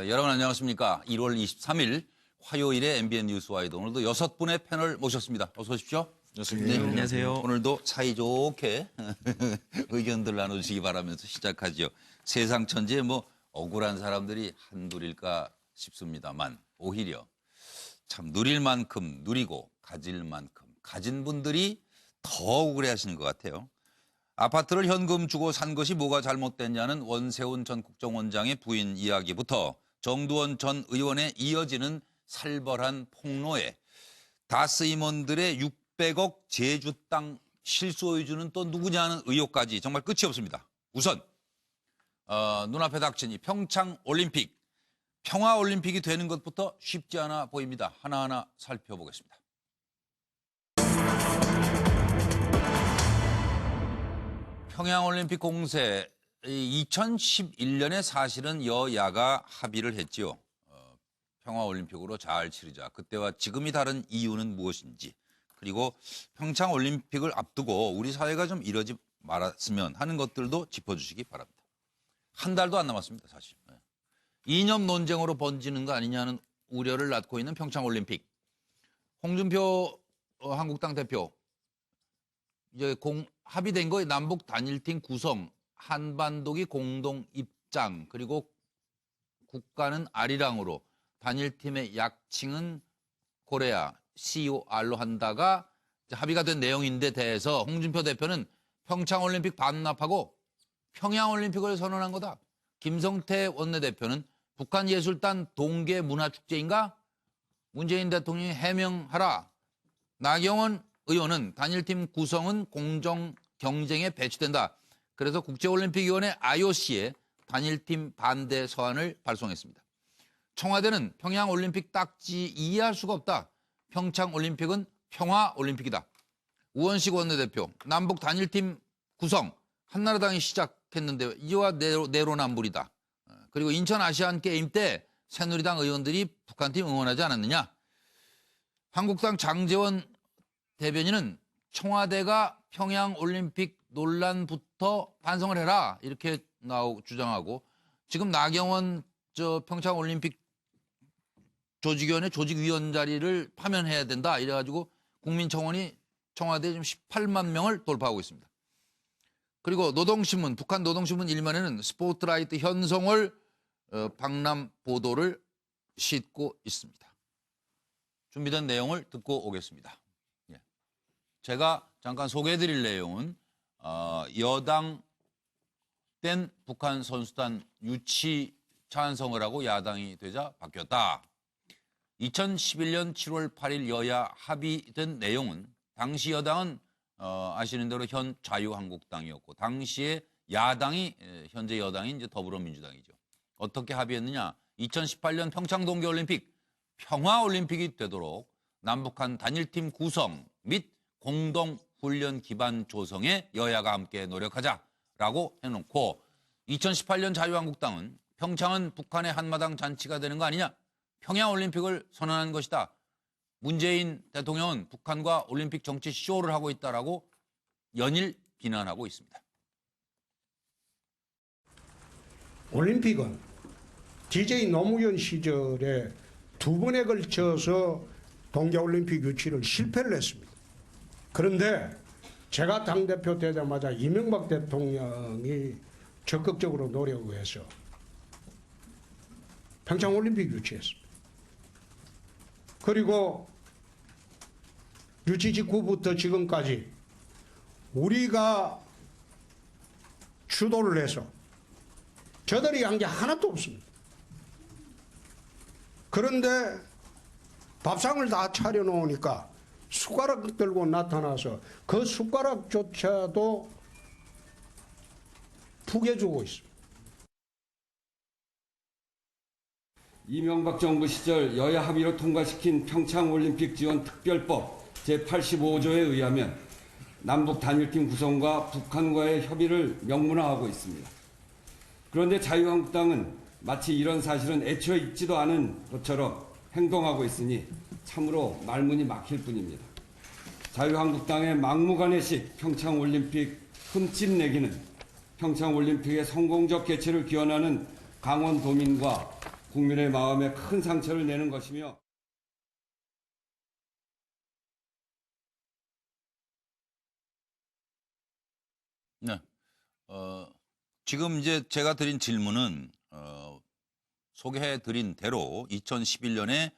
자, 여러분 안녕하십니까. 1월 23일 화요일에 MBN 뉴스와이드 오늘도 6분의 패널 모셨습니다. 어서 오십시오. 네, 안녕하세요. 오늘도 사이좋게 의견들 나눠주시기 바라면서 시작하죠. 세상 천지에 뭐 억울한 사람들이 한둘일까 싶습니다만 오히려 참 누릴 만큼 누리고 가질 만큼 가진 분들이 더 억울해하시는 것 같아요. 아파트를 현금 주고 산 것이 뭐가 잘못됐냐는 원세훈 전 국정원장의 부인 이야기부터 정두원 전 의원에 이어지는 살벌한 폭로에 다스 임원들의 600억 제주 땅 실소유주는 또 누구냐는 의혹까지 정말 끝이 없습니다. 우선 눈앞에 닥친 이 평창올림픽, 평화올림픽이 되는 것부터 쉽지 않아 보입니다. 하나하나 살펴보겠습니다. 평양올림픽 공세 2011년에 사실은 여야가 합의를 했죠. 평화올림픽으로 잘 치르자. 그때와 지금이 다른 이유는 무엇인지. 그리고 평창올림픽을 앞두고 우리 사회가 좀 이러지 말았으면 하는 것들도 짚어주시기 바랍니다. 한 달도 안 남았습니다, 사실. 이념 논쟁으로 번지는 거 아니냐는 우려를 낳고 있는 평창올림픽. 홍준표 한국당 대표. 이제 합의된 거 남북 단일팀 구성, 한반도기 공동 입장, 그리고 국가는 아리랑으로 단일팀의 약칭은 코레아, COR로 한다가 합의가 된 내용인데 대해서 홍준표 대표는 평창올림픽 반납하고 평양올림픽을 선언한 거다. 김성태 원내대표는 북한예술단 동계문화축제인가? 문재인 대통령이 해명하라. 나경원 의원은 단일팀 구성은 공정 경쟁에 배치된다. 그래서 국제올림픽위원회 IOC에 단일팀 반대 서한을 발송했습니다. 청와대는 평양올림픽 딱지 이해할 수가 없다. 평창올림픽은 평화올림픽이다. 우원식 원내대표, 남북 단일팀 구성, 한나라당이 시작했는데 이와 내로남불이다. 그리고 인천 아시안게임 때 새누리당 의원들이 북한팀 응원하지 않았느냐. 한국당 장제원 대변인은 청와대가 평양올림픽 논란부터 반성을 해라 이렇게 주장하고 지금 나경원 평창올림픽 조직위원회 조직위원 자리를 파면해야 된다 이래가지고 국민청원이 청와대에 지금 18만 명을 돌파하고 있습니다. 그리고 노동신문, 북한 노동신문 일면에는 스포트라이트 현성월 방남 보도를 싣고 있습니다. 준비된 내용을 듣고 오겠습니다. 제가 잠깐 소개해드릴 내용은 여당 땐 북한 선수단 유치 찬성을 하고 야당이 되자 바뀌었다. 2011년 7월 8일 여야 합의된 내용은 당시 여당은 아시는 대로 현 자유한국당이었고 당시에 야당이 현재 여당인 이제 더불어민주당이죠. 어떻게 합의했느냐? 2018년 평창 동계올림픽 평화올림픽이 되도록 남북한 단일팀 구성 및 공동훈련 기반 조성에 여야가 함께 노력하자라고 해놓고 2018년 자유한국당은 평창은 북한의 한마당 잔치가 되는 거 아니냐. 평양올림픽을 선언한 것이다. 문재인 대통령은 북한과 올림픽 정치 쇼를 하고 있다라고 연일 비난하고 있습니다. 올림픽은 DJ 노무현 시절에 2번에 걸쳐서 동계올림픽 유치를 실패를 했습니다. 그런데 제가 당대표 되자마자 이명박 대통령이 적극적으로 노력을 해서 평창올림픽 유치했습니다. 그리고 유치 직후부터 지금까지 우리가 주도를 해서 저들이 한 게 하나도 없습니다. 그런데 밥상을 다 차려놓으니까 숟가락 들고 나타나서 그 숟가락조차도 푸겨주고 있습니다. 이명박 정부 시절 여야 합의로 통과시킨 평창올림픽 지원 특별법 제85조에 의하면 남북 단일팀 구성과 북한과의 협의를 명문화하고 있습니다. 그런데 자유한국당은 마치 이런 사실은 애초에 있지도 않은 것처럼 행동하고 있으니 참으로 말문이 막힐 뿐입니다. 자유한국당의 막무가내식 평창올림픽 흠집내기는 평창올림픽의 성공적 개최를 기원하는 강원도민과 국민의 마음에 큰 상처를 내는 것이며 네. 지금 이제 제가 드린 질문은 소개해드린 대로 2011년에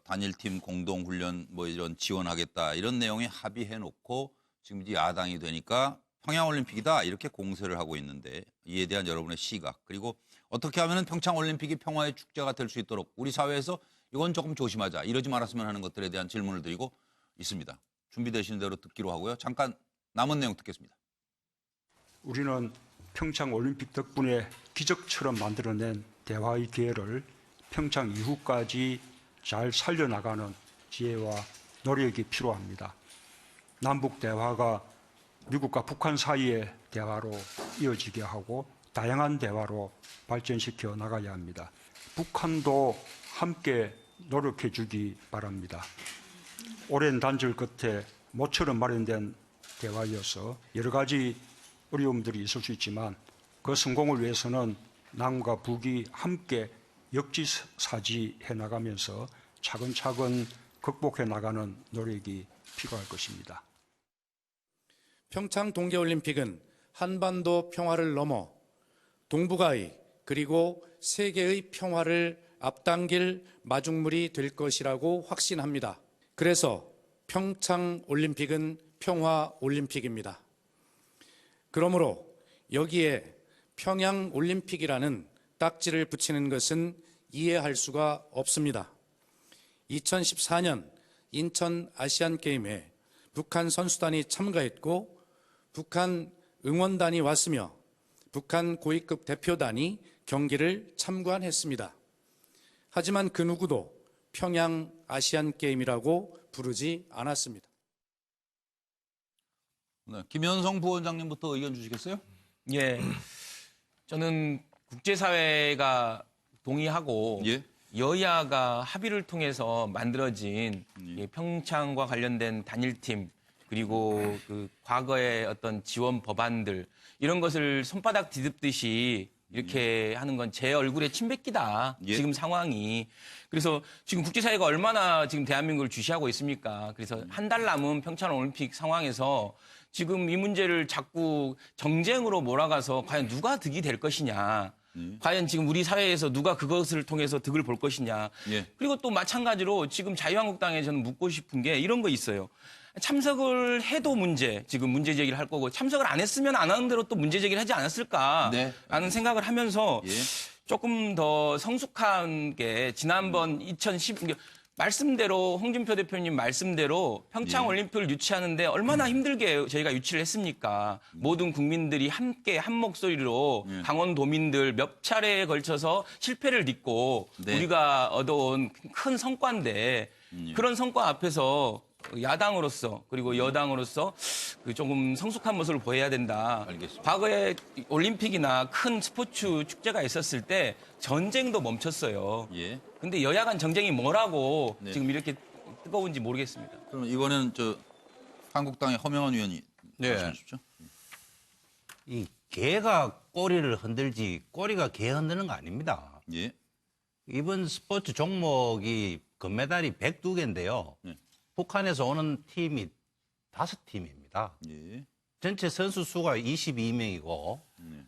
단일팀 공동훈련 뭐 이런 지원하겠다 이런 내용에 합의해놓고 지금 이제 야당이 되니까 평양올림픽이다 이렇게 공세를 하고 있는데 이에 대한 여러분의 시각 그리고 어떻게 하면 평창올림픽이 평화의 축제가 될 수 있도록 우리 사회에서 이건 조금 조심하자 이러지 말았으면 하는 것들에 대한 질문을 드리고 있습니다. 준비되신 대로 듣기로 하고요. 잠깐 남은 내용 듣겠습니다. 우리는 평창 올림픽 덕분에 기적처럼 만들어낸 대화의 기회를 평창 이후까지 잘 살려나가는 지혜와 노력이 필요합니다. 남북 대화가 미국과 북한 사이의 대화로 이어지게 하고 다양한 대화로 발전시켜 나가야 합니다. 북한도 함께 노력해 주기 바랍니다. 오랜 단절 끝에 모처럼 마련된 대화이어서 여러 가지 어려움들이 있을 수 있지만 그 성공을 위해서는 남과 북이 함께 역지사지해 나가면서 차근차근 극복해 나가는 노력이 필요할 것입니다. 평창 동계올림픽은 한반도 평화를 넘어 동북아의 그리고 세계의 평화를 앞당길 마중물이 될 것이라고 확신합니다. 그래서 평창올림픽은 평화올림픽입니다. 그러므로 여기에 평양올림픽이라는 딱지를 붙이는 것은 이해할 수가 없습니다. 2014년 인천 아시안게임에 북한 선수단이 참가했고 북한 응원단이 왔으며 북한 고위급 대표단이 경기를 참관했습니다. 하지만 그 누구도 평양 아시안게임이라고 부르지 않았습니다. 네, 김현성 부원장님부터 의견 주시겠어요? 예, 저는 국제사회가 동의하고 예. 여야가 합의를 통해서 만들어진 이 평창과 관련된 단일팀 그리고 그 과거의 어떤 지원 법안들 이런 것을 손바닥 뒤집듯이 이렇게 하는 건 제 얼굴에 침 뱉기다. 예. 지금 상황이. 그래서 지금 국제사회가 얼마나 지금 대한민국을 주시하고 있습니까? 그래서 한 달 남은 평창올림픽 상황에서 지금 이 문제를 자꾸 정쟁으로 몰아가서 과연 누가 득이 될 것이냐. 과연 지금 우리 사회에서 누가 그것을 통해서 득을 볼 것이냐. 예. 그리고 또 마찬가지로 지금 자유한국당에 저는 묻고 싶은 게 이런 거 있어요. 참석을 해도 지금 문제 제기를 할 거고 참석을 안 했으면 안 하는 대로 또 문제 제기를 하지 않았을까라는 네. 생각을 하면서 예. 조금 더 성숙한 게 지난번 2010 말씀대로 홍준표 대표님 말씀대로 평창올림픽을 유치하는데 얼마나 힘들게 저희가 유치를 했습니까? 모든 국민들이 함께 한 목소리로 강원도민들 몇 차례에 걸쳐서 실패를 딛고 네. 우리가 얻어온 큰 성과인데 그런 성과 앞에서 야당으로서 그리고 여당으로서 그 조금 성숙한 모습을 보여야 된다. 알겠습니다. 과거에 올림픽이나 큰 스포츠 축제가 있었을 때 전쟁도 멈췄어요. 예. 근데 여야 간 정쟁이 뭐라고 네. 지금 이렇게 뜨거운지 모르겠습니다. 그럼 이번에는 한국당의 허명환 의원이 네. 말씀해 주십시오. 이 개가 꼬리를 흔들지 꼬리가 개 흔드는 거 아닙니다. 예. 이번 스포츠 종목이 금메달이 102개인데요. 네. 북한에서 오는 팀이 5팀입니다. 예. 전체 선수 수가 22명이고 네.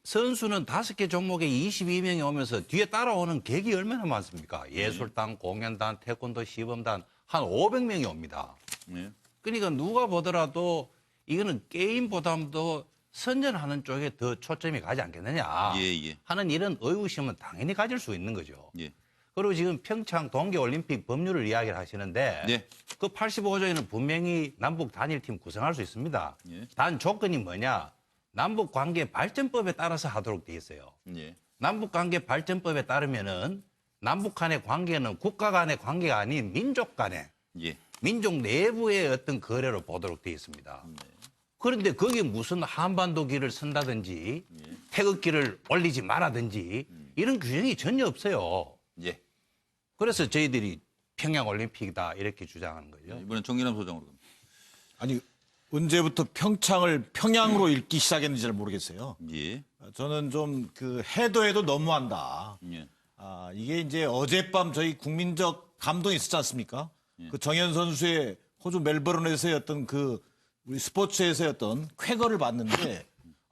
선수는 5개 종목에 22명이 오면서 뒤에 따라오는 객이 얼마나 많습니까? 네. 예술단, 공연단, 태권도, 시범단 한 500명이 옵니다. 네. 그러니까 누가 보더라도 이거는 게임보다도 선전하는 쪽에 더 초점이 가지 않겠느냐 예. 하는 이런 의구심은 당연히 가질 수 있는 거죠. 예. 그리고 지금 평창 동계올림픽 법률을 이야기를 하시는데 네. 그 85조에는 분명히 남북 단일팀 구성할 수 있습니다. 예. 단 조건이 뭐냐? 남북 관계 발전법에 따라서 하도록 돼 있어요. 예. 남북 관계 발전법에 따르면은 남북 간의 관계는 국가 간의 관계가 아닌 민족 간의 예. 민족 내부의 어떤 거래로 보도록 돼 있습니다. 그런데 거기에 무슨 한반도 길을 쓴다든지 태극기를 올리지 말아든지 이런 규정이 전혀 없어요. 예. 그래서 저희들이 평양올림픽이다 이렇게 주장하는 거죠. 이번엔 정기남 소장으로 갑니다. 아니 언제부터 평창을 평양으로 읽기 시작했는지 잘 모르겠어요. 예. 저는 좀 해도 너무한다. 예. 이게 이제 어젯밤 저희 국민적 감동이 있었지 않습니까? 그 정현 선수의 호주 멜버른에서의 어떤 우리 스포츠에서의 어떤 쾌거를 봤는데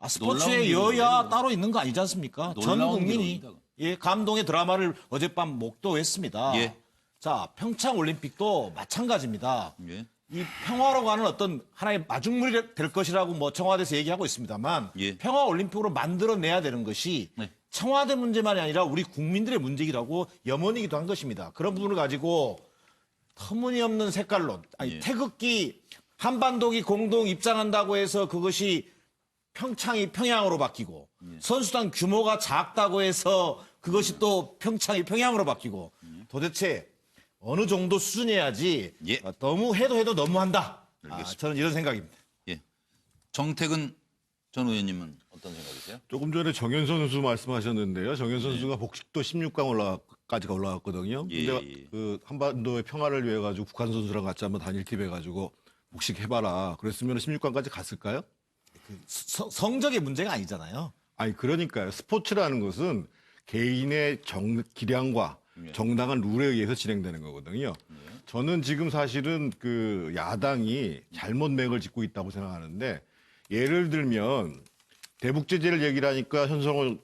스포츠에 놀라운 여야 일이에요. 따로 있는 거 아니지 않습니까? 전 놀라운 국민이 기록입니다. 감동의 드라마를 어젯밤 목도했습니다. 예. 자, 평창 올림픽도 마찬가지입니다. 예. 이 평화로 가는 어떤 하나의 마중물이 될 것이라고 청와대에서 얘기하고 있습니다만 예. 평화 올림픽으로 만들어내야 되는 것이 네. 청와대 문제만이 아니라 우리 국민들의 문제이기도 염원이기도 한 것입니다. 그런 부분을 가지고 터무니없는 색깔로 예. 태극기 한반도기 공동 입장한다고 해서 그것이 평창이 평양으로 바뀌고 예. 선수단 규모가 작다고 해서 그것이 또 평창이 평양으로 바뀌고 도대체 어느 정도 수준이어야지 예. 너무 해도 너무한다. 알겠습니다. 저는 이런 생각입니다. 예. 정택은 전 의원님은 어떤 생각이세요? 조금 전에 정현 선수 말씀하셨는데요. 정현 선수가 복식도 16강까지 올라갔거든요. 예, 근데 예. 그 한반도의 평화를 위해 가지고 북한 선수랑 같이 한번 단일팀 해가지고 복식해봐라. 그랬으면 16강까지 갔을까요? 성적의 문제가 아니잖아요. 아니 그러니까요. 스포츠라는 것은 개인의 기량과 정당한 룰에 의해서 진행되는 거거든요. 저는 지금 사실은 야당이 잘못 맥을 짚고 있다고 생각하는데 예를 들면 대북 제재를 얘기를 하니까 현성호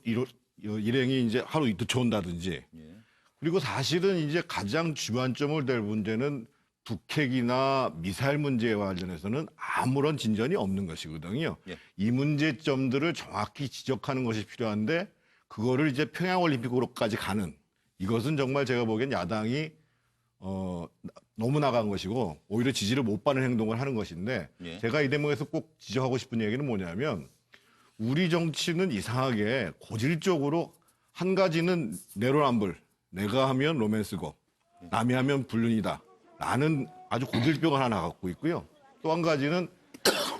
일행이 이제 하루 이틀 쳐온다든지 그리고 사실은 이제 가장 주안점을 될 문제는 북핵이나 미사일 문제와 관련해서는 아무런 진전이 없는 것이거든요. 예. 이 문제점들을 정확히 지적하는 것이 필요한데 그거를 이제 평양올림픽으로까지 가는 이것은 정말 제가 보기엔 야당이 너무 나간 것이고 오히려 지지를 못 받는 행동을 하는 것인데 예. 제가 이 대목에서 꼭 지적하고 싶은 얘기는 뭐냐면 우리 정치는 이상하게 고질적으로 한 가지는 내로남불 내가 하면 로맨스고 남이 하면 불륜이다 라는 아주 고질병을 하나 갖고 있고요. 또 한 가지는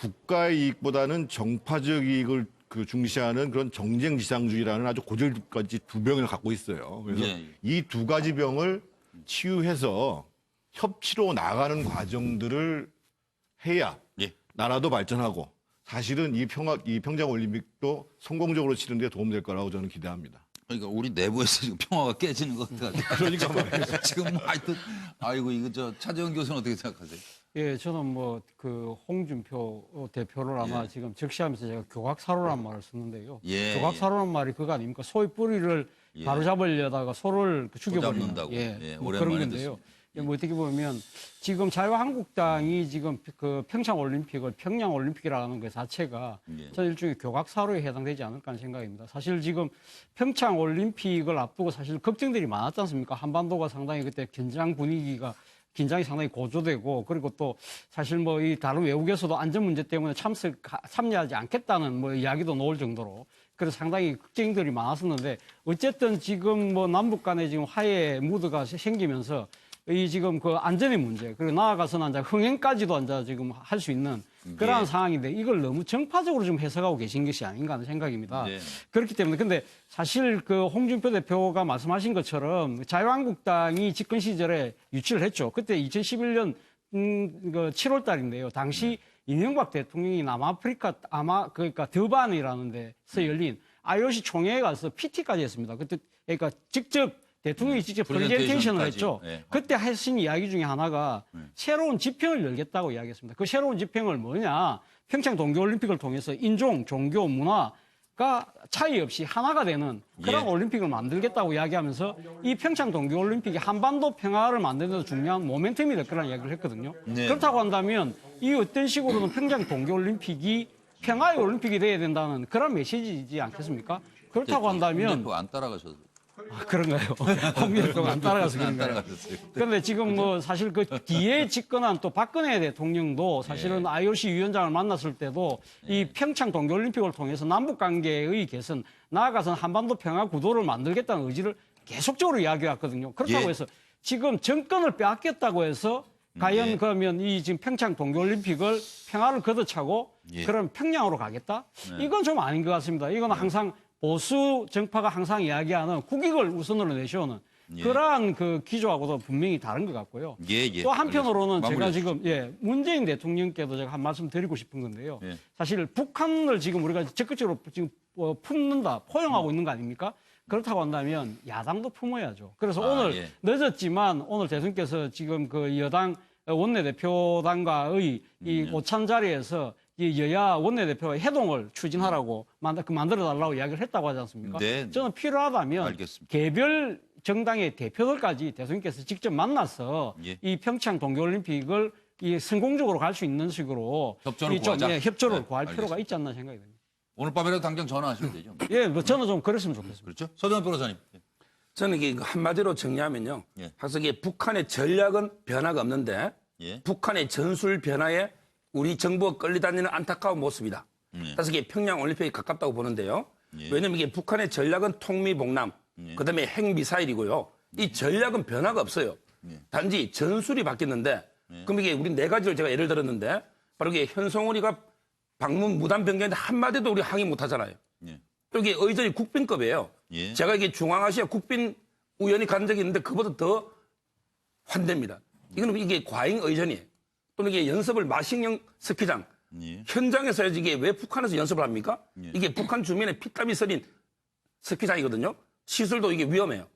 국가의 이익보다는 정파적 이익을 중시하는 그런 정쟁지상주의라는 아주 고질까지 두 병을 갖고 있어요. 그래서 예. 이 두 가지 병을 치유해서 협치로 나가는 과정들을 해야 예. 나라도 발전하고 사실은 이 평창 올림픽도 성공적으로 치는 데 도움될 거라고 저는 기대합니다. 그러니까 우리 내부에서 지금 평화가 깨지는 것 같아요. 그러니까 말이에요. 지금 하여튼 아이고 이거 차재원 교수는 어떻게 생각하세요? 예, 저는 홍준표 대표를 아마 예. 지금 적시하면서 제가 교각사로란 말을 썼는데요. 예, 교각사로란 말이 그거 아닙니까? 소의 뿌리를 예. 바로잡으려다가 소를 죽여버리는 잡는다고. 예, 그런 오랜만에 건데요. 어떻게 보면 지금 자유한국당이 지금 평창 올림픽을 평양 올림픽이라는 것 자체가 예. 저는 일종의 교각사로에 해당되지 않을까 하는 생각입니다. 사실 지금 평창 올림픽을 앞두고 사실 걱정들이 많았지 않습니까? 한반도가 상당히 그때 긴장이 상당히 고조되고 그리고 또 사실 이 다른 외국에서도 안전 문제 때문에 참여하지 않겠다는 이야기도 나올 정도로 그래서 상당히 걱정들이 많았었는데 어쨌든 지금 남북 간에 지금 화해 무드가 생기면서 이 지금 안전의 문제 그리고 나아가서는 이제 흥행까지도 이제 지금 할 수 있는 그러한 상황인데 이걸 너무 정파적으로 좀 해석하고 계신 것이 아닌가 하는 생각입니다. 네. 그렇기 때문에 근데 사실 홍준표 대표가 말씀하신 것처럼 자유한국당이 집권 시절에 유치를 했죠. 그때 2011년 7월 달인데요. 당시 이명박 대통령이 남아프리카 그러니까 더반이라는 데서 열린 IOC 총회에 가서 PT까지 했습니다. 그때 그러니까 대통령이 직접 프레젠테이션을 했죠. 네. 그때 하신 이야기 중에 하나가 새로운 지평을 열겠다고 이야기했습니다. 그 새로운 지평을 뭐냐? 평창 동계올림픽을 통해서 인종, 종교, 문화가 차이 없이 하나가 되는 그런 예. 올림픽을 만들겠다고 이야기하면서 이 평창 동계올림픽이 한반도 평화를 만드는 데 중요한 모멘텀이 될 거라는 이야기를 했거든요. 네. 그렇다고 한다면 이 어떤 식으로든 평창 동계올림픽이 평화의 올림픽이 돼야 된다는 그런 메시지이지 않겠습니까? 그렇다고 한다면 대표 안 따라가셔서 그런가요? 홍준표가 안 따라가서 안 그런가요? 따라가셨어요. 그런데 지금 사실 그 뒤에 집권한 또 박근혜 대통령도 사실은 IOC 위원장을 만났을 때도 이 평창 동계올림픽을 통해서 남북 관계의 개선, 나아가서는 한반도 평화 구도를 만들겠다는 의지를 계속적으로 이야기해왔거든요. 그렇다고 예. 해서 지금 정권을 빼앗겼다고 해서 과연 그러면 이 지금 평창 동계올림픽을 평화를 걷어차고 예. 그럼 평양으로 가겠다? 이건 좀 아닌 것 같습니다. 이건 항상 보수 정파가 항상 이야기하는 국익을 우선으로 내세우는 예. 그러한 그 기조하고도 분명히 다른 것 같고요. 예, 예. 또 한편으로는 알겠습니다. 제가 마무리해 지금 문재인 대통령께도 제가 한 말씀 드리고 싶은 건데요. 예. 사실 북한을 지금 우리가 적극적으로 지금 품는다, 포용하고 있는 거 아닙니까? 그렇다고 한다면 야당도 품어야죠. 그래서 오늘 예. 늦었지만 오늘 대통령께서 지금 그 여당 원내대표단과의 이 오찬 자리에서 이 여야 원내대표가 회동을 추진하라고 만들어달라고 이야기를 했다고 하지 않습니까? 네. 저는 필요하다면 알겠습니다. 개별 정당의 대표들까지 대통령께서 직접 만나서 예. 이 평창 동계올림픽을 이 성공적으로 갈 수 있는 식으로 협조를 이 좀, 구하자. 예, 협조를 네, 구할 필요가 알겠습니다. 있지 않나 생각이 듭니다. 오늘 밤이라도 당장 전화하시면 되죠. 예, 뭐 저는 좀 그랬으면 좋겠습니다. 그렇죠? 서정환 변호사님. 저는 이게 한마디로 정리하면요. 예. 항상 이게 북한의 전략은 변화가 없는데 예. 북한의 전술 변화에 우리 정부가 끌려다니는 안타까운 모습이다. 그래서 이게 평양 올림픽에 가깝다고 보는데요. 예. 왜냐하면 이게 북한의 전략은 통미봉남, 그다음에 핵미사일이고요. 이 전략은 변화가 없어요. 단지 전술이 바뀌었는데 그럼 이게 우리 네 가지를 제가 예를 들었는데 바로 이게 현송월이가 방문 무단 변경인데 한마디도 우리 항의 못 하잖아요. 예. 이게 의전이 국빈급이에요. 예. 제가 이게 중앙아시아 국빈 우연히 간 적이 있는데 그보다 더 환대입니다. 이거는 이게 과잉 의전이에요. 또는 이게 연습을 마식령 스키장 예. 현장에서 해야지 이게 왜 북한에서 연습을 합니까? 예. 이게 북한 주민의 피땀이 서린 스키장이거든요. 시설도 이게 위험해요.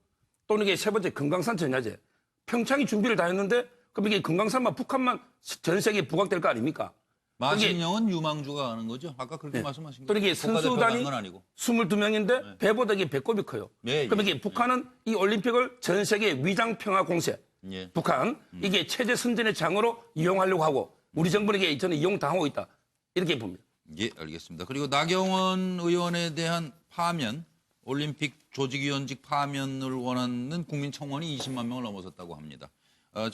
또는 이게 세 번째 금강산 전야제. 평창이 준비를 다 했는데 그럼 이게 금강산만 북한만 전 세계에 부각될 거 아닙니까? 마신령은 유망주가 하는 거죠? 아까 그렇게 네. 말씀하신 또 거죠? 이게 선수단이 건 아니고. 22명인데 배보다 이게 배꼽이 커요. 예, 그럼 예, 이게 북한은 이 올림픽을 전 세계 위장 평화 공세, 예. 북한 이게 체제 선전의 장으로 이용하려고 하고 우리 정부는 이게 저는 이용당하고 있다 이렇게 봅니다. 예, 알겠습니다. 그리고 나경원 의원에 대한 파면, 올림픽 조직위원직 파면을 원하는 국민 청원이 20만 명을 넘어섰다고 합니다.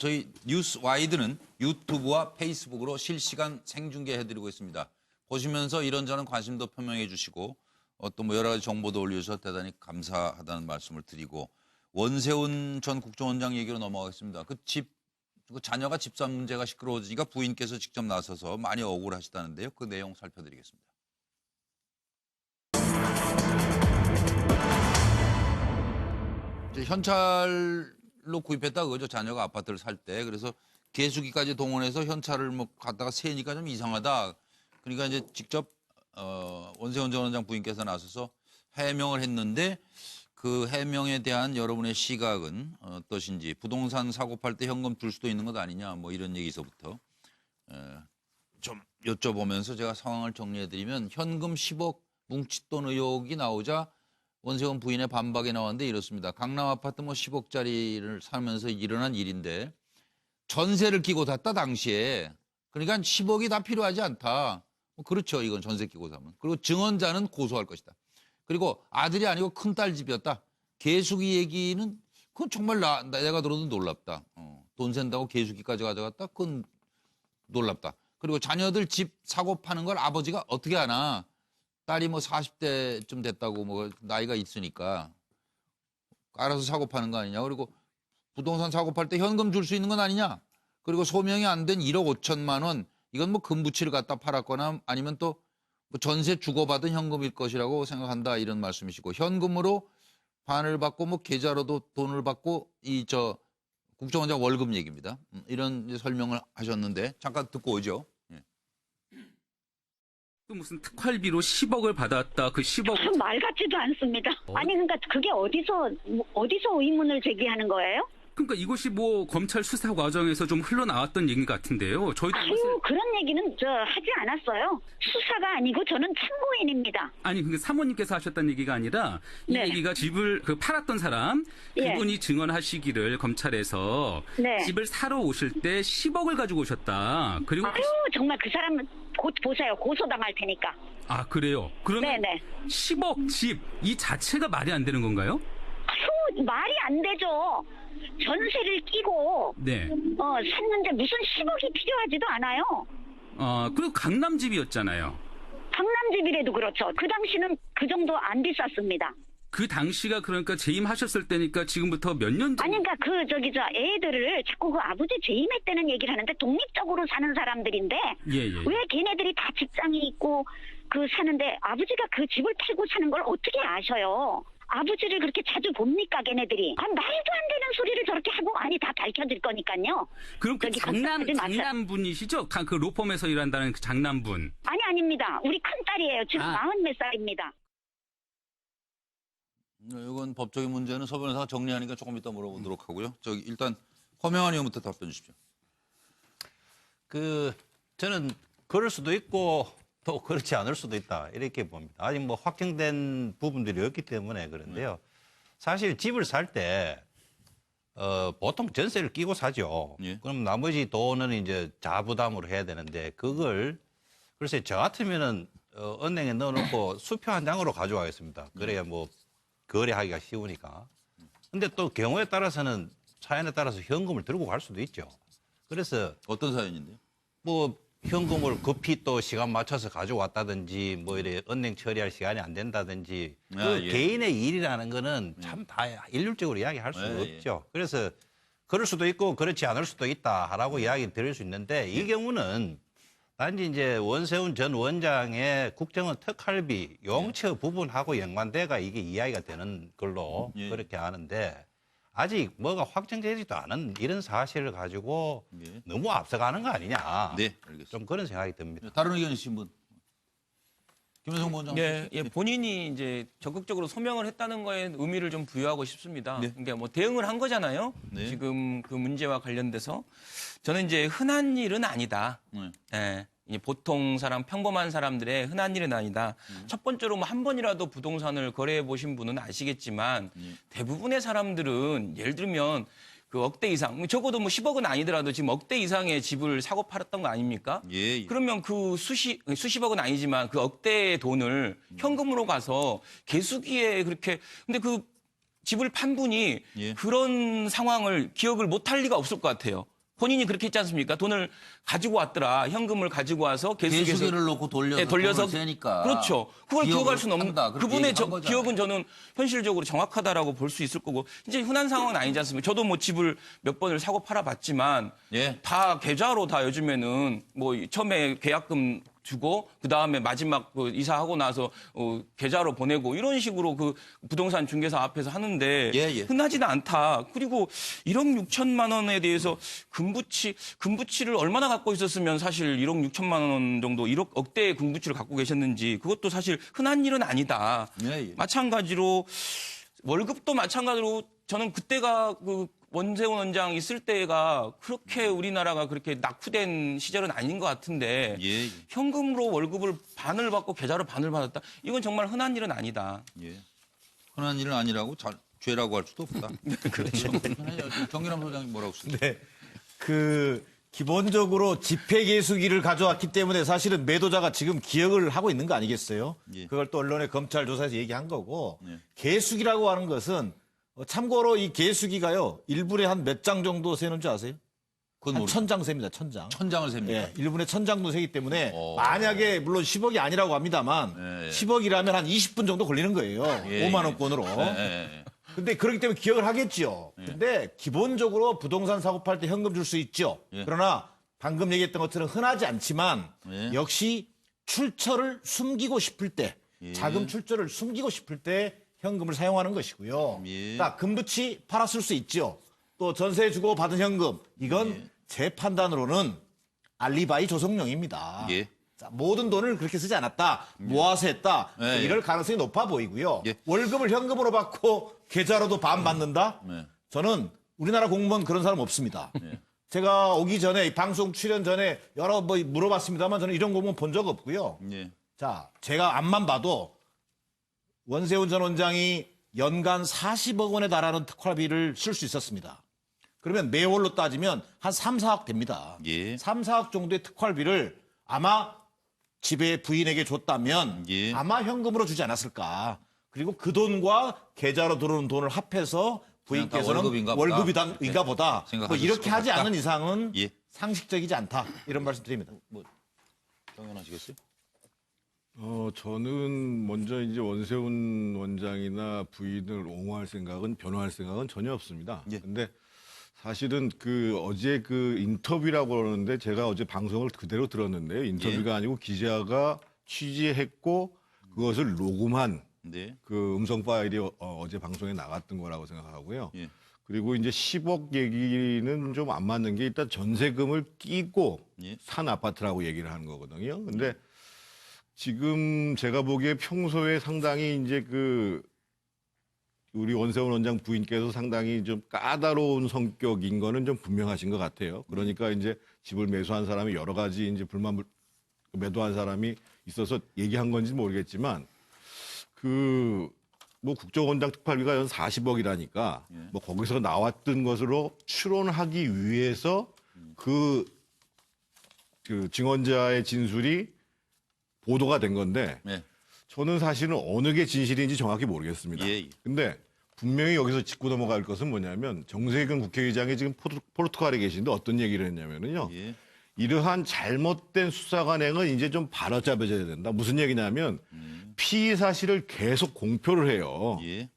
저희 뉴스 와이드는 유튜브와 페이스북으로 실시간 생중계해드리고 있습니다. 보시면서 이런저런 관심도 표명해 주시고 또 뭐 여러 가지 정보도 올려주셔서 대단히 감사하다는 말씀을 드리고 원세훈 전 국정원장 얘기로 넘어가겠습니다. 그 자녀가 집산 문제가 시끄러워지니까 부인께서 직접 나서서 많이 억울하시다는데요. 그 내용 살펴드리겠습니다. 이제 현찰로 구입했다 그거죠. 자녀가 아파트를 살 때. 그래서 개수기까지 동원해서 현찰을 뭐 갖다가 세니까 좀 이상하다. 그러니까 이제 직접 원세훈 전 원장 부인께서 나서서 해명을 했는데 그 해명에 대한 여러분의 시각은 어떠신지, 부동산 사고 팔 때 현금 줄 수도 있는 것 아니냐, 뭐 이런 얘기서부터 좀 여쭤보면서 제가 상황을 정리해드리면 현금 10억 뭉칫돈 의혹이 나오자 원세훈 부인의 반박이 나왔는데 이렇습니다. 강남 아파트 뭐 10억짜리를 사면서 일어난 일인데 전세를 끼고 샀다 당시에. 그러니까 10억이 다 필요하지 않다. 뭐 그렇죠. 이건 전세 끼고 사면. 그리고 증언자는 고소할 것이다. 그리고 아들이 아니고 큰딸 집이었다. 개수기 얘기는 그건 정말 내가 들어도 놀랍다. 돈 센다고 개수기까지 가져갔다? 그건 놀랍다. 그리고 자녀들 집 사고 파는 걸 아버지가 어떻게 하나. 딸이 뭐 40대쯤 됐다고 뭐 나이가 있으니까 알아서 사고 파는 거 아니냐. 그리고 부동산 사고 팔 때 현금 줄 수 있는 건 아니냐. 그리고 소명이 안 된 1억 5천만 원. 이건 뭐 금부치를 갖다 팔았거나 아니면 또 뭐 전세 주고받은 현금일 것이라고 생각한다. 이런 말씀이시고 현금으로 반을 받고 뭐 계좌로도 돈을 받고 국정원장 월급 얘기입니다. 이런 이제 설명을 하셨는데 잠깐 듣고 오죠. 예. 또 무슨 특활비로 10억을 받았다. 그 10억 무슨 말 같지도 않습니다. 아니 그러니까 그게 어디서 의문을 제기하는 거예요? 그러니까 이것이 뭐 검찰 수사 과정에서 좀 흘러나왔던 얘기 같은데요. 저희도 아유 그런 얘기는 하지 않았어요. 수사가 아니고 저는 참고인입니다. 아니 근데 사모님께서 하셨다는 얘기가 아니라 이 네. 얘기가 집을 팔았던 사람 예. 그분이 증언하시기를 검찰에서 네. 집을 사러 오실 때 10억을 가지고 오셨다. 그리고 아유 정말 그 사람은 곧 보세요. 고소당할 테니까. 아 그래요? 그러면 네네. 10억 집 이 자체가 말이 안 되는 건가요? 아유 말이 안 되죠. 전세를 끼고 네. 샀는데 무슨 10억이 필요하지도 않아요. 그리고 강남 집이었잖아요. 강남집이라도 그렇죠. 그 당시는 그 정도 안 비쌌습니다. 그 당시가 그러니까 재임하셨을 때니까 지금부터 몇 년 전? 아니 그러니까 애들을 자꾸 그 아버지 재임했다는 얘기를 하는데 독립적으로 사는 사람들인데 예. 왜 걔네들이 다 직장이 있고 사는데 아버지가 그 집을 팔고 사는 걸 어떻게 아셔요? 아버지를 그렇게 자주 봅니까, 걔네들이? 말도 안 되는 소리를 저렇게 하고, 아니, 다 밝혀질 거니까요. 그럼 그 저기 걱정하지 마세요. 장남분이시죠? 그 로펌에서 일한다는 그 장남분. 아닙니다. 우리 큰딸이에요. 지금 40몇 살입니다. 이건 법적인 문제는 서 변호사가 정리하니까 조금 이따 물어보도록 하고요. 저기 일단 허명한 의원부터 답변 주십시오. 저는 그럴 수도 있고 또 그렇지 않을 수도 있다 이렇게 봅니다. 아직 뭐 확정된 부분들이 없기 때문에 그런데요. 사실 집을 살 때 보통 전세를 끼고 사죠. 예. 그럼 나머지 돈은 이제 자부담으로 해야 되는데 그걸 글쎄 저 같으면은 은행에 넣어놓고 수표 한 장으로 가져가겠습니다. 그래야 뭐 거래하기가 쉬우니까. 근데 또 경우에 따라서는 사연에 따라서 현금을 들고 갈 수도 있죠. 그래서 어떤 사연인데요? 뭐 현금을 급히 또 시간 맞춰서 가져왔다든지 뭐 이래 은행 처리할 시간이 안 된다든지 예. 개인의 일이라는 거는 참 다 일률적으로 이야기할 수가 없죠. 그래서 그럴 수도 있고 그렇지 않을 수도 있다라고 이야기 드릴 수 있는데 이 경우는 단지 이제 원세훈 전 원장의 국정원 특활비 용처 부분하고 연관돼가 이게 이야기가 되는 걸로 그렇게 아는데 아직 뭐가 확정되지도 않은 이런 사실을 가지고 너무 앞서가는 거 아니냐. 네, 알겠습니다. 좀 그런 생각이 듭니다. 다른 의견 있으신 분? 김현성 원장. 본인이 이제 적극적으로 소명을 했다는 거에 의미를 좀 부여하고 싶습니다. 네. 그러니까 뭐 대응을 한 거잖아요. 네. 지금 그 문제와 관련돼서 저는 이제 흔한 일은 아니다. 이제 보통 사람, 평범한 사람들의 흔한 일은 아니다. 첫 번째로 뭐 한 번이라도 부동산을 거래해 보신 분은 아시겠지만 대부분의 사람들은 예를 들면 그 억대 이상, 적어도 뭐 10억은 아니더라도 지금 억대 이상의 집을 사고 팔았던 거 아닙니까? 예. 그러면 그 수십억은 아니지만 그 억대의 돈을 현금으로 가서 개수기에 그렇게 근데 그 집을 판 분이 그런 상황을 기억을 못할 리가 없을 것 같아요. 본인이 그렇게 했지 않습니까? 돈을 가지고 왔더라. 현금을 가지고 와서 개수기를 놓고 돌려서 세니까. 그렇죠. 그걸 기억할 수는 없는 그분의 기억은 저는 현실적으로 정확하다라고 볼 수 있을 거고 이제 흔한 상황은 아니지 않습니까? 저도 뭐 집을 몇 번을 사고 팔아 봤지만 다 계좌로 다 요즘에는 뭐 처음에 계약금 주고 그다음에 마지막 그 이사하고 나서 계좌로 보내고 이런 식으로 그 부동산 중개사 앞에서 하는데 흔하지는 않다. 그리고 1억 6천만 원에 대해서 금부치를 얼마나 갖고 있었으면 사실 1억 6천만 원 정도 1억 억대의 금부치를 갖고 계셨는지 그것도 사실 흔한 일은 아니다. 마찬가지로 월급도 마찬가지로 저는 그때가 그 원세훈 원장 있을 때가 그렇게 우리나라가 그렇게 낙후된 시절은 아닌 것 같은데 현금으로 월급을 반을 받고 계좌로 반을 받았다. 이건 정말 흔한 일은 아니다. 흔한 일은 아니라고 죄라고 할 수도 없다. 그렇죠. 정기남 소장님 뭐라고 쓰세요? 네. 기본적으로 지폐 개수기를 가져왔기 때문에 사실은 매도자가 지금 기억을 하고 있는 거 아니겠어요? 그걸 또 언론에 검찰 조사에서 얘기한 거고 개수기라고 하는 것은 참고로 이 개수기가요 1분에 한 몇 장 정도 세는 줄 아세요? 한 1000장 셉니다. 1000장. 1000장을 셉니다. 1분에 1000장도 세기 때문에 만약에 물론 10억이 아니라고 합니다만 10억이라면 한 20분 정도 걸리는 거예요. 5만 원권으로. 근데 그렇기 때문에 기억을 하겠지요. 근데 기본적으로 부동산 사고 팔 때 현금 줄 수 있죠. 그러나 방금 얘기했던 것처럼 흔하지 않지만 역시 출처를 숨기고 싶을 때 자금 출처를 숨기고 싶을 때 현금을 사용하는 것이고요. 그러니까 금부치 팔았을 수 있죠. 또 전세 주고 받은 현금 이건 제 판단으로는 알리바이 조성용입니다. 자, 모든 돈을 그렇게 쓰지 않았다. 모아서 했다. 이럴 가능성이 높아 보이고요. 월급을 현금으로 받고 계좌로도 반 받는다? 저는 우리나라 공무원 그런 사람 없습니다. 제가 오기 전에 방송 출연 전에 여러 번 물어봤습니다만 저는 이런 공무원 본 적 없고요. 자, 제가 앞만 봐도 원세훈 전 원장이 연간 40억 원에 달하는 특활비를 쓸 수 있었습니다. 그러면 매월로 따지면 한 3, 4억 됩니다. 3, 4억 정도의 특활비를 아마 집에 부인에게 줬다면 아마 현금으로 주지 않았을까. 그리고 그 돈과 계좌로 들어오는 돈을 합해서 부인께서는 월급인가 보다. 뭐 이렇게 하지 않는 이상은 상식적이지 않다. 이런 말씀 드립니다. 당연하시겠어요? 저는 먼저 이제 원세훈 원장이나 부인을 옹호할 생각은 변호할 생각은 전혀 없습니다. 근데 사실은 어제 인터뷰라고 그러는데 제가 어제 방송을 그대로 들었는데요. 인터뷰가 아니고 기자가 취재했고 그것을 녹음한 네. 그 음성 파일이 어제 방송에 나갔던 거라고 생각하고요. 예. 그리고 이제 10억 얘기는 좀 안 맞는 게 일단 전세금을 끼고 예. 산 아파트라고 얘기를 하는 거거든요. 근데 지금 제가 보기에 평소에 상당히 이제 그 우리 원세훈 원장 부인께서 상당히 좀 까다로운 성격인 거는 좀 분명하신 것 같아요. 그러니까 이제 집을 매수한 사람이 여러 가지 이제 불만을 매도한 사람이 있어서 얘기한 건지 모르겠지만 뭐 국정원장 특활비가 연 40억이라니까 뭐 거기서 나왔던 것으로 추론하기 위해서 그 증언자의 진술이 보도가 된 건데 네. 저는 사실은 어느 게 진실인지 정확히 모르겠습니다. 예. 근데 분명히 여기서 짚고 넘어갈 것은 뭐냐면 정세균 국회의장이 지금 포르투갈에 계신데 어떤 얘기를 했냐면요. 예. 이러한 잘못된 수사 관행은 이제 좀 바로잡아져야 된다. 무슨 얘기냐면 피의 사실을 계속 공표를 해요. 예.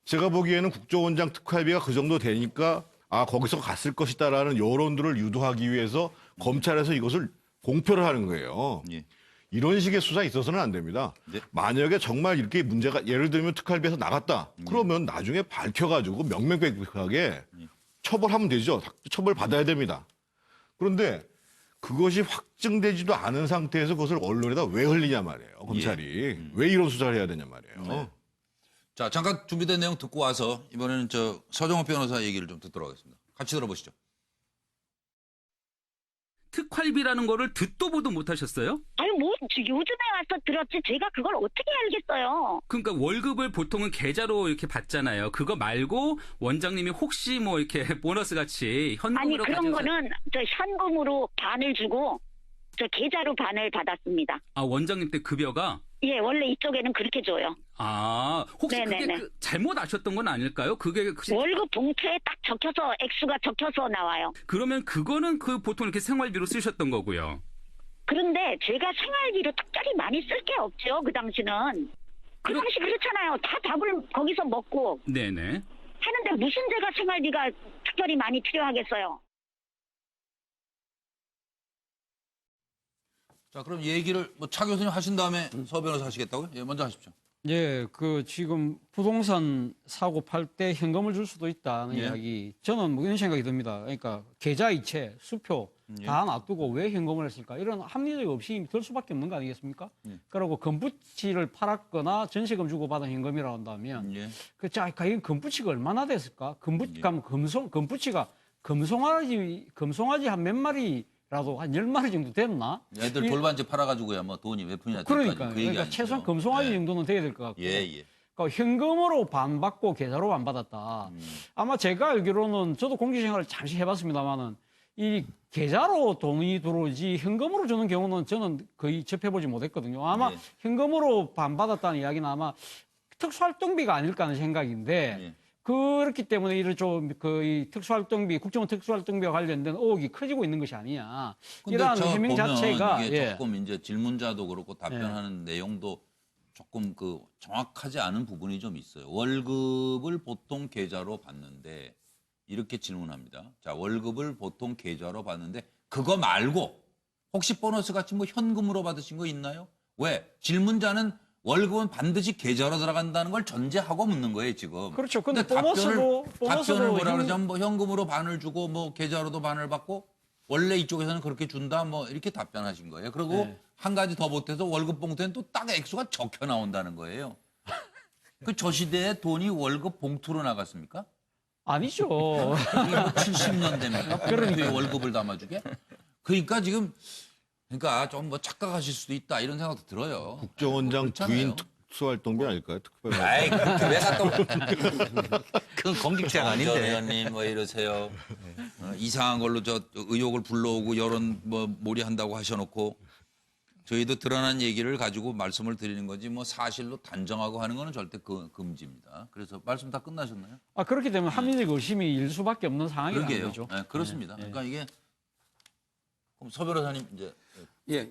제가 보기에는 국정원장 특활비가 그 정도 되니까 거기서 갔을 것이다라는 여론들을 유도하기 위해서 검찰에서 이것을 공표를 하는 거예요. 예. 이런 식의 수사 있어서는 안 됩니다. 네. 만약에 정말 이렇게 문제가 예를 들면 특활비에서 나갔다. 그러면 나중에 밝혀가지고 명명백백하게 처벌하면 되죠. 처벌 받아야 됩니다. 그런데 그것이 확증되지도 않은 상태에서 그것을 언론에다 왜 흘리냐 말이에요. 검찰이. 왜 이런 수사를 해야 되냐 말이에요. 네. 자, 잠깐 준비된 내용 듣고 와서 이번에는 서정호 변호사 얘기를 좀 듣도록 하겠습니다. 같이 들어보시죠. 특활비라는 거를 듣도 보도 못 하셨어요? 아니 뭐 요즘에 와서 들었지 제가 그걸 어떻게 알겠어요. 그러니까 월급을 보통은 계좌로 이렇게 받잖아요. 그거 말고 원장님이 혹시 뭐 이렇게 보너스 같이 아니 현금으로 그런 가져서 거는 저 현금으로 반을 주고 저 계좌로 반을 받았습니다. 원장님 때 급여가 예, 원래 이쪽에는 그렇게 줘요. 혹시 네네네. 그게 잘못 아셨던 건 아닐까요? 그게 월급 봉투에 딱 적혀서 액수가 적혀서 나와요. 그러면 그거는 보통 이렇게 생활비로 쓰셨던 거고요. 그런데 제가 생활비로 특별히 많이 쓸 게 없죠. 그 당시는. 그 당시 그렇잖아요. 다 밥을 거기서 먹고 네네. 하는데 무슨 제가 생활비가 특별히 많이 필요하겠어요. 자, 그럼 얘기를 차 교수님 하신 다음에 서 변호사 하시겠다고요? 예, 먼저 하십시오. 예, 지금 부동산 사고 팔 때 현금을 줄 수도 있다는 예. 이야기. 저는 뭐 이런 생각이 듭니다. 그러니까 계좌이체, 수표 다 놔두고 왜 현금을 했을까? 이런 합리적 의심이 들 수밖에 없는 거 아니겠습니까? 그리고 금붙이를 팔았거나 전세금 주고 받은 현금이라고 한다면 과연 금붙이가 얼마나 됐을까? 금붙이가 금송아지 한 몇 마리 라도 한 10마리 정도 됐나? 애들 돌반지 팔아가지고야 뭐 돈이 몇 푼이나 그러니까 최소한 금송아지 정도는 돼야 될 것 같고. 예. 그러니까 현금으로 반 받고 계좌로 반 받았다. 아마 제가 알기로는 저도 공직생활을 잠시 해봤습니다만은 이 계좌로 돈이 들어오지 현금으로 주는 경우는 저는 거의 접해보지 못했거든요. 아마 현금으로 반 받았다는 이야기는 아마 특수활동비가 아닐까 하는 생각인데 그렇기 때문에 이런 이 특수활동비, 국정원 특수활동비와 관련된 의혹이 커지고 있는 것이 아니냐. 이러한 해명 자체가 이게 조금 이제 질문자도 그렇고 답변하는 내용도 조금 정확하지 않은 부분이 좀 있어요. 월급을 보통 계좌로 받는데 이렇게 질문합니다. 자, 월급을 보통 계좌로 받는데 그거 말고 혹시 보너스 같이 뭐 현금으로 받으신 거 있나요? 왜? 질문자는 월급은 반드시 계좌로 들어간다는 걸 전제하고 묻는 거예요, 지금. 그렇죠. 근데 답변을 뭐라 그러자면 뭐 현금으로 반을 주고 뭐 계좌로도 반을 받고 원래 이쪽에서는 그렇게 준다 뭐 이렇게 답변하신 거예요. 그리고 한 가지 더 보태서 월급 봉투에는 또 딱 액수가 적혀 나온다는 거예요. 저 시대에 돈이 월급 봉투로 나갔습니까? 아니죠. 이거 70년 됩니까? 그러니까 월급을 담아주게? 그러니까 지금 그러니까 좀 뭐 착각하실 수도 있다 이런 생각도 들어요. 국정원장 부인 특수활동비 아닐까요? 특별. 아이 그렇게 왜 갖다 그건 공직자가 아닌데. 의원님 뭐 이러세요. 이상한 걸로 의혹을 불러오고 여론 몰이한다고 하셔놓고 저희도 드러난 얘기를 가지고 말씀을 드리는 거지 뭐 사실로 단정하고 하는 거는 절대 금지입니다. 그래서 말씀 다 끝나셨나요? 그렇게 되면 합리적 의심이 일 수밖에 없는 상황이라는 거죠. 네, 그렇습니다. 그러니까 이게 그럼 서 변호사님 이제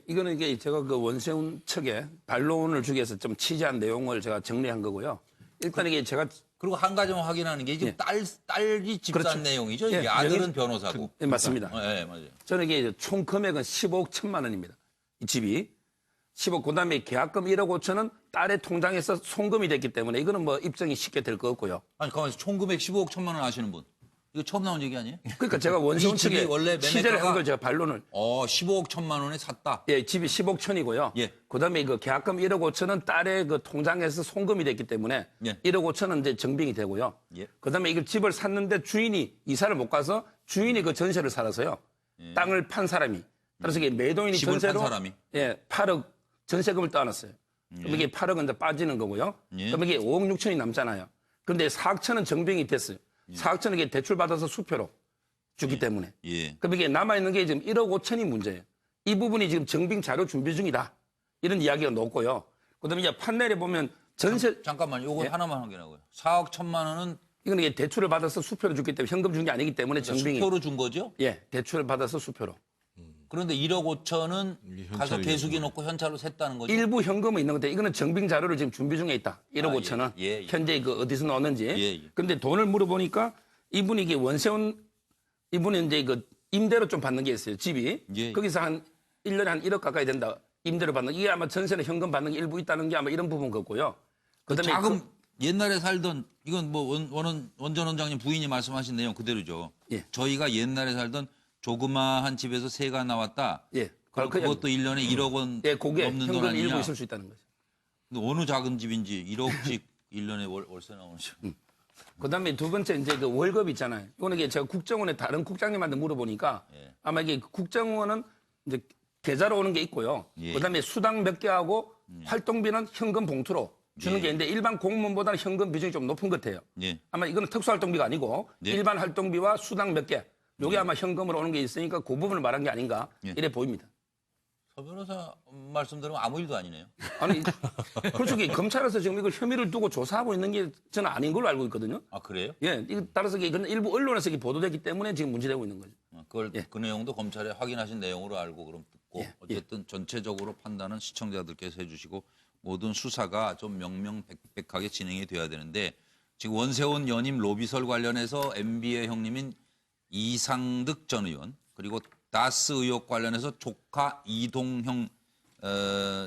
이거는 이게 제가 원세훈 측에 반론을 주기 위해서 좀 취재한 내용을 제가 정리한 거고요. 일단 이게 제가 그리고 한 가지만 확인하는 게 지금 딸이 집산 그렇죠. 내용이죠. 이게 아들은 변호사고. 맞습니다. 네, 맞아요. 저는 이게 총 금액은 15억 1천만 원입니다. 이 집이. 그다음에 계약금 1억 5천은 딸의 통장에서 송금이 됐기 때문에 이거는 뭐 입증이 쉽게 될 것 같고요. 아니 가만있어. 총금액 15억 1천만 원 아시는 분. 이거 처음 나온 얘기 아니에요? 그러니까 제가 원세훈 이 집이 측에 원래 취재를 매매가가- 한 걸 제가 반론을. 15억 1천만 원에 샀다. 예, 집이 10억 천이고요. 예. 그다음에 그 계약금 1억 5천은 딸의 그 통장에서 송금이 됐기 때문에 예. 1억 5천은 이제 정빙이 되고요. 예. 그다음에 이걸 집을 샀는데 주인이 이사를 못 가서 주인이 그 전세를 살아서요. 땅을 판 사람이. 따라서 이게 매도인이 집을 판 전세로 사람이? 예, 8억 전세금을 떠안았어요. 그럼 이게 8억은 이제 빠지는 거고요. 예. 그럼 이게 5억 6천이 남잖아요. 그런데 4억 천은 정빙이 됐어요. 4억 천은 이게 대출 받아서 수표로 주기 때문에. 예. 그럼 이게 남아있는 게 지금 1억 5천이 문제예요. 이 부분이 지금 정빙 자료 준비 중이다. 이런 이야기가 높고요. 그다음에 이제 판넬에 보면 전세. 잠깐만요. 요거 예? 하나만 확인하고요. 4억 1천만 원은 이건 이게 대출을 받아서 수표로 주기 때문에 현금 준 게 아니기 때문에 정빙이. 수표로 준 거죠? 예, 대출을 받아서 수표로. 그런데 1억 5천은 가서 개수기 놓고 현찰로 샜다는 거죠? 일부 현금은 있는 건데 이거는 정빙 자료를 지금 준비 중에 있다. 1억 아, 5천은. 예. 현재 그 어디서 나왔는지. 예. 근데 돈을 물어보니까 이분이 이게 이분이 이제 그 임대로 좀 받는 게 있어요. 집이. 예. 거기서 한 1년에 한 1억 가까이 된다. 임대로 받는. 이게 아마 전세는 현금 받는 게 일부 있다는 게 아마 이런 부분 같고요. 그다음에 자금 옛날에 살던 이건 뭐 원전 원장님 부인이 말씀하신 내용 그대로죠. 예. 저희가 옛날에 살던 조그마한 집에서 새가 나왔다. 예. 그럼 그것도 1년에 1억 원 예, 그게 넘는 돈 현금 일부 아니냐. 있을 수 있다는 거죠. 근데 어느 작은 집인지 1억씩 1년에 월세 나오는지. 그다음에 두 번째 이제 그 월급 있잖아요. 이거는 이게 제가 국정원에 다른 국장님한테 물어보니까 예. 아마 이게 국정원은 이제 계좌로 오는 게 있고요. 예. 그다음에 수당 몇 개 하고 활동비는 현금 봉투로 주는 게 있는데 일반 공무원보다는 현금 비중이 좀 높은 것 같아요. 예. 아마 이거는 특수활동비가 아니고 예. 일반 활동비와 수당 몇 개. 요게 아마 현금으로 오는 게 있으니까 그 부분을 말한 게 아닌가 예. 이래 보입니다. 서 변호사 말씀대로 아무 일도 아니네요. 아니 그렇죠. 검찰에서 지금 이걸 혐의를 두고 조사하고 있는 게 저는 아닌 걸로 알고 있거든요. 아 그래요? 예, 따라서 이건 일부 언론에서 이게 보도되기 때문에 지금 문제되고 있는 거죠. 그걸 예. 그 내용도 검찰에 확인하신 내용으로 알고 그럼 듣고 예. 어쨌든 전체적으로 판단은 시청자들께서 해주시고 모든 수사가 좀 명명백백하게 진행이 돼야 되는데 지금 원세훈 연임 로비설 관련해서 MB의 형님인 이상득 전 의원 그리고 다스 의혹 관련해서 조카 이동형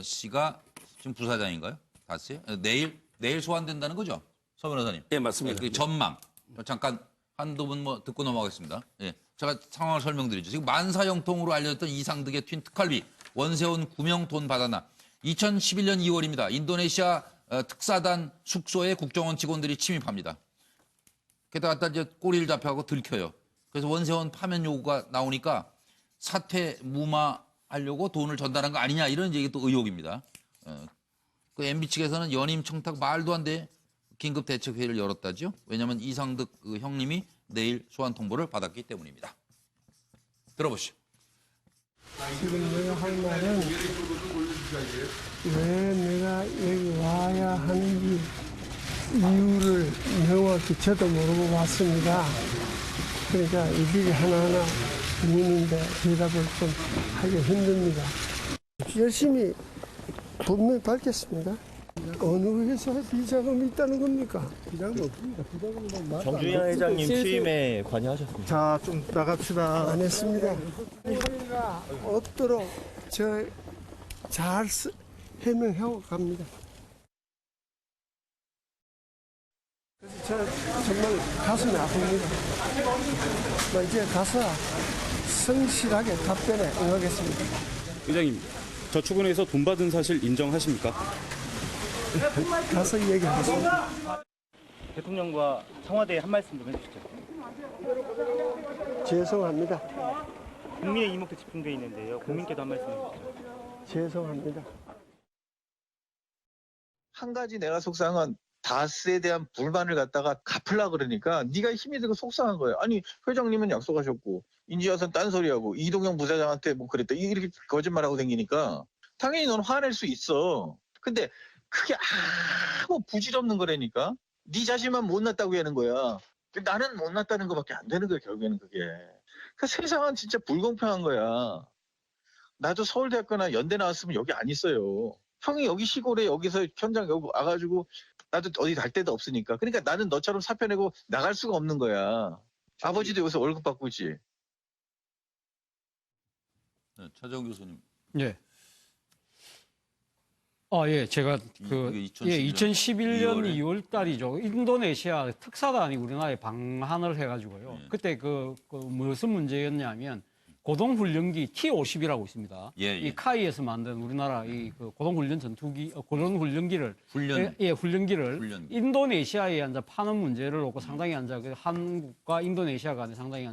씨가 지금 부사장인가요? 다스요? 내일 소환된다는 거죠? 서 변호사님. 예, 맞습니다. 그 전망. 잠깐 한두 분 뭐 듣고 넘어가겠습니다. 예. 제가 상황을 설명드리죠. 지금 만사형통으로 알려졌던 이상득의 튄 특활비 원세훈 구명 돈 받아나 2011년 2월입니다. 인도네시아 특사단 숙소에 국정원 직원들이 침입합니다. 게다가 이제 꼬리를 잡혀가고 들켜요. 그래서 원세훈 파면 요구가 나오니까 사퇴 무마하려고 돈을 전달한 거 아니냐 이런 얘기 또 의혹입니다. 그 MB 측에서는 연임 청탁 말도 안 돼 긴급 대책 회의를 열었다죠. 왜냐하면 이상득 그 형님이 내일 소환 통보를 받았기 때문입니다. 들어보시죠. 지금 내가 할 말은 왜 내가 여기 와야 하는지 이유를 명확히 저도 모르고 왔습니다. 그러니까 일일이 하나하나 묻는데 대답을 좀 하기 힘듭니다. 열심히 분명히 밝겠습니다. 어느 회사에 비자금이 있다는 겁니까? 비자금 없습니다. 비자금은 정주영 회장님 취임에 관여하셨습니다. 자, 좀 나갑시다. 안 했습니다. 저희가 없도록 잘 해명하고 갑니다. 그래서 저 정말 가슴이 아픕니다. 이제 가서 성실하게 답변에 응하겠습니다. 회장님, 저축은행에서 돈 받은 사실 인정하십니까? 가서 얘기하겠습니다. 대통령과 청와대에 한 말씀 좀 해주시죠. 죄송합니다. 국민의 이목도 집중돼 있는데요. 국민께도 한 말씀 해주시죠. 죄송합니다. 한 가지 내가 속상한 다스에 대한 불만을 갖다가 갚으려고 그러니까 네가 힘이 들고 속상한 거예요. 아니 회장님은 약속하셨고 인지와선 딴소리하고 이동영 부사장한테 뭐 그랬다 이렇게 거짓말하고 다니니까 당연히 넌 화낼 수 있어. 근데 그게 아무 부질없는 거라니까. 네 자신만 못났다고 하는 거야. 나는 못났다는 것밖에 안 되는 거야 결국에는 그게. 그 세상은 진짜 불공평한 거야. 나도 서울대학교나 연대 나왔으면 여기 안 있어요. 형이 여기 시골에 여기서 현장 여기 와가지고 나도 어디 갈 데도 없으니까. 그러니까 나는 너처럼 사표 내고 나갈 수가 없는 거야. 아버지도 여기서 월급 받고 있지. 네, 차정 교수님. 예. 예, 제가 이게 2011년 2월에? 2월 달이죠. 인도네시아 특사단이 우리나라에 방한을 해가지고요. 예. 그때 무슨 문제였냐면 고동훈련기 T-50이라고 있습니다. 예. 이 카이에서 만든 우리나라 고동훈련 전투기, 고동훈련기를 훈련기를 훈련기. 인도네시아에 앉아 파는 문제를 놓고 상당히 한국과 인도네시아 간에 상당히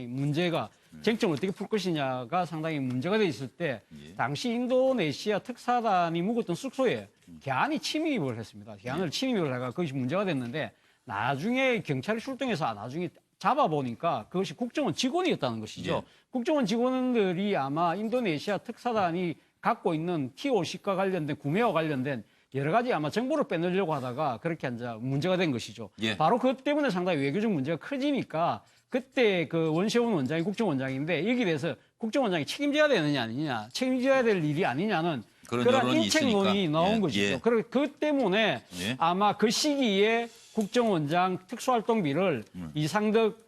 문제가 쟁점을 어떻게 풀 것이냐가 상당히 문제가 돼 있을 때 당시 인도네시아 특사단이 묵었던 숙소에 개안이 침입을 했습니다. 개안을 침입을 해가 그것이 문제가 됐는데 나중에 경찰이 출동해서 나중에 잡아보니까 그것이 국정원 직원이었다는 것이죠. 국정원 직원들이 아마 인도네시아 특사단이 갖고 있는 T-50과 관련된 구매와 관련된 여러 가지 아마 정보를 빼내려고 하다가 그렇게 문제가 된 것이죠. 바로 그것 때문에 상당히 외교적 문제가 커지니까 그때 원세훈 원장이 국정원장인데 여기에 대해서 국정원장이 책임져야 되느냐 아니냐, 책임져야 될 일이 아니냐는 그런 인책론이 나온 것이죠. 그 때문에 아마 그 시기에 국정원장 특수활동비를 이상덕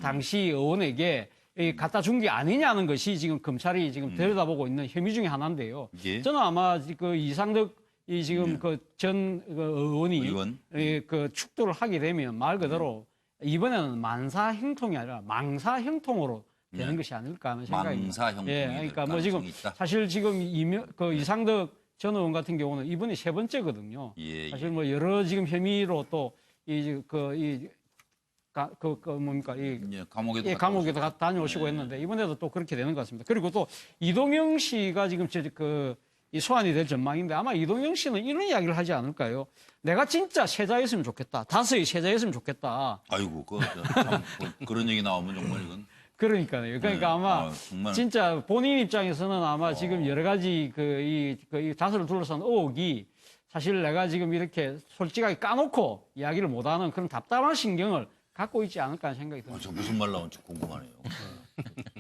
당시 의원에게 갖다 준 게 아니냐는 것이 지금 검찰이 지금 들여다보고 있는 혐의 중에 하나인데요. 저는 아마 이상덕 전 의원이 축도를 하게 되면 말 그대로 이번에는 만사형통이 아니라 망사형통으로 되는 것이 아닐까 하는 생각입니다. 망사형통이 그러니까 지금 사실 지금 이상덕 전 의원 같은 경우는 이번이 3번째거든요. 사실 여러 지금 혐의로 또 감옥에도 다녀오시고 했는데 이번에도 또 그렇게 되는 것 같습니다. 그리고 또 이동영 씨가 지금 이 소환이 될 전망인데 아마 이동영 씨는 이런 이야기를 하지 않을까요? 내가 진짜 세자였으면 좋겠다. 다스의 세자였으면 좋겠다. 아이고, 그런 얘기 나오면 정말 이건. 그러니까요. 그러니까 아마 진짜 본인 입장에서는 아마 지금 여러 가지 이 다스를 둘러싼 의혹이 사실 내가 지금 이렇게 솔직하게 까놓고 이야기를 못하는 그런 답답한 신경을 갖고 있지 않을까 하는 생각이 듭니다. 저 무슨 말 나올지 궁금하네요.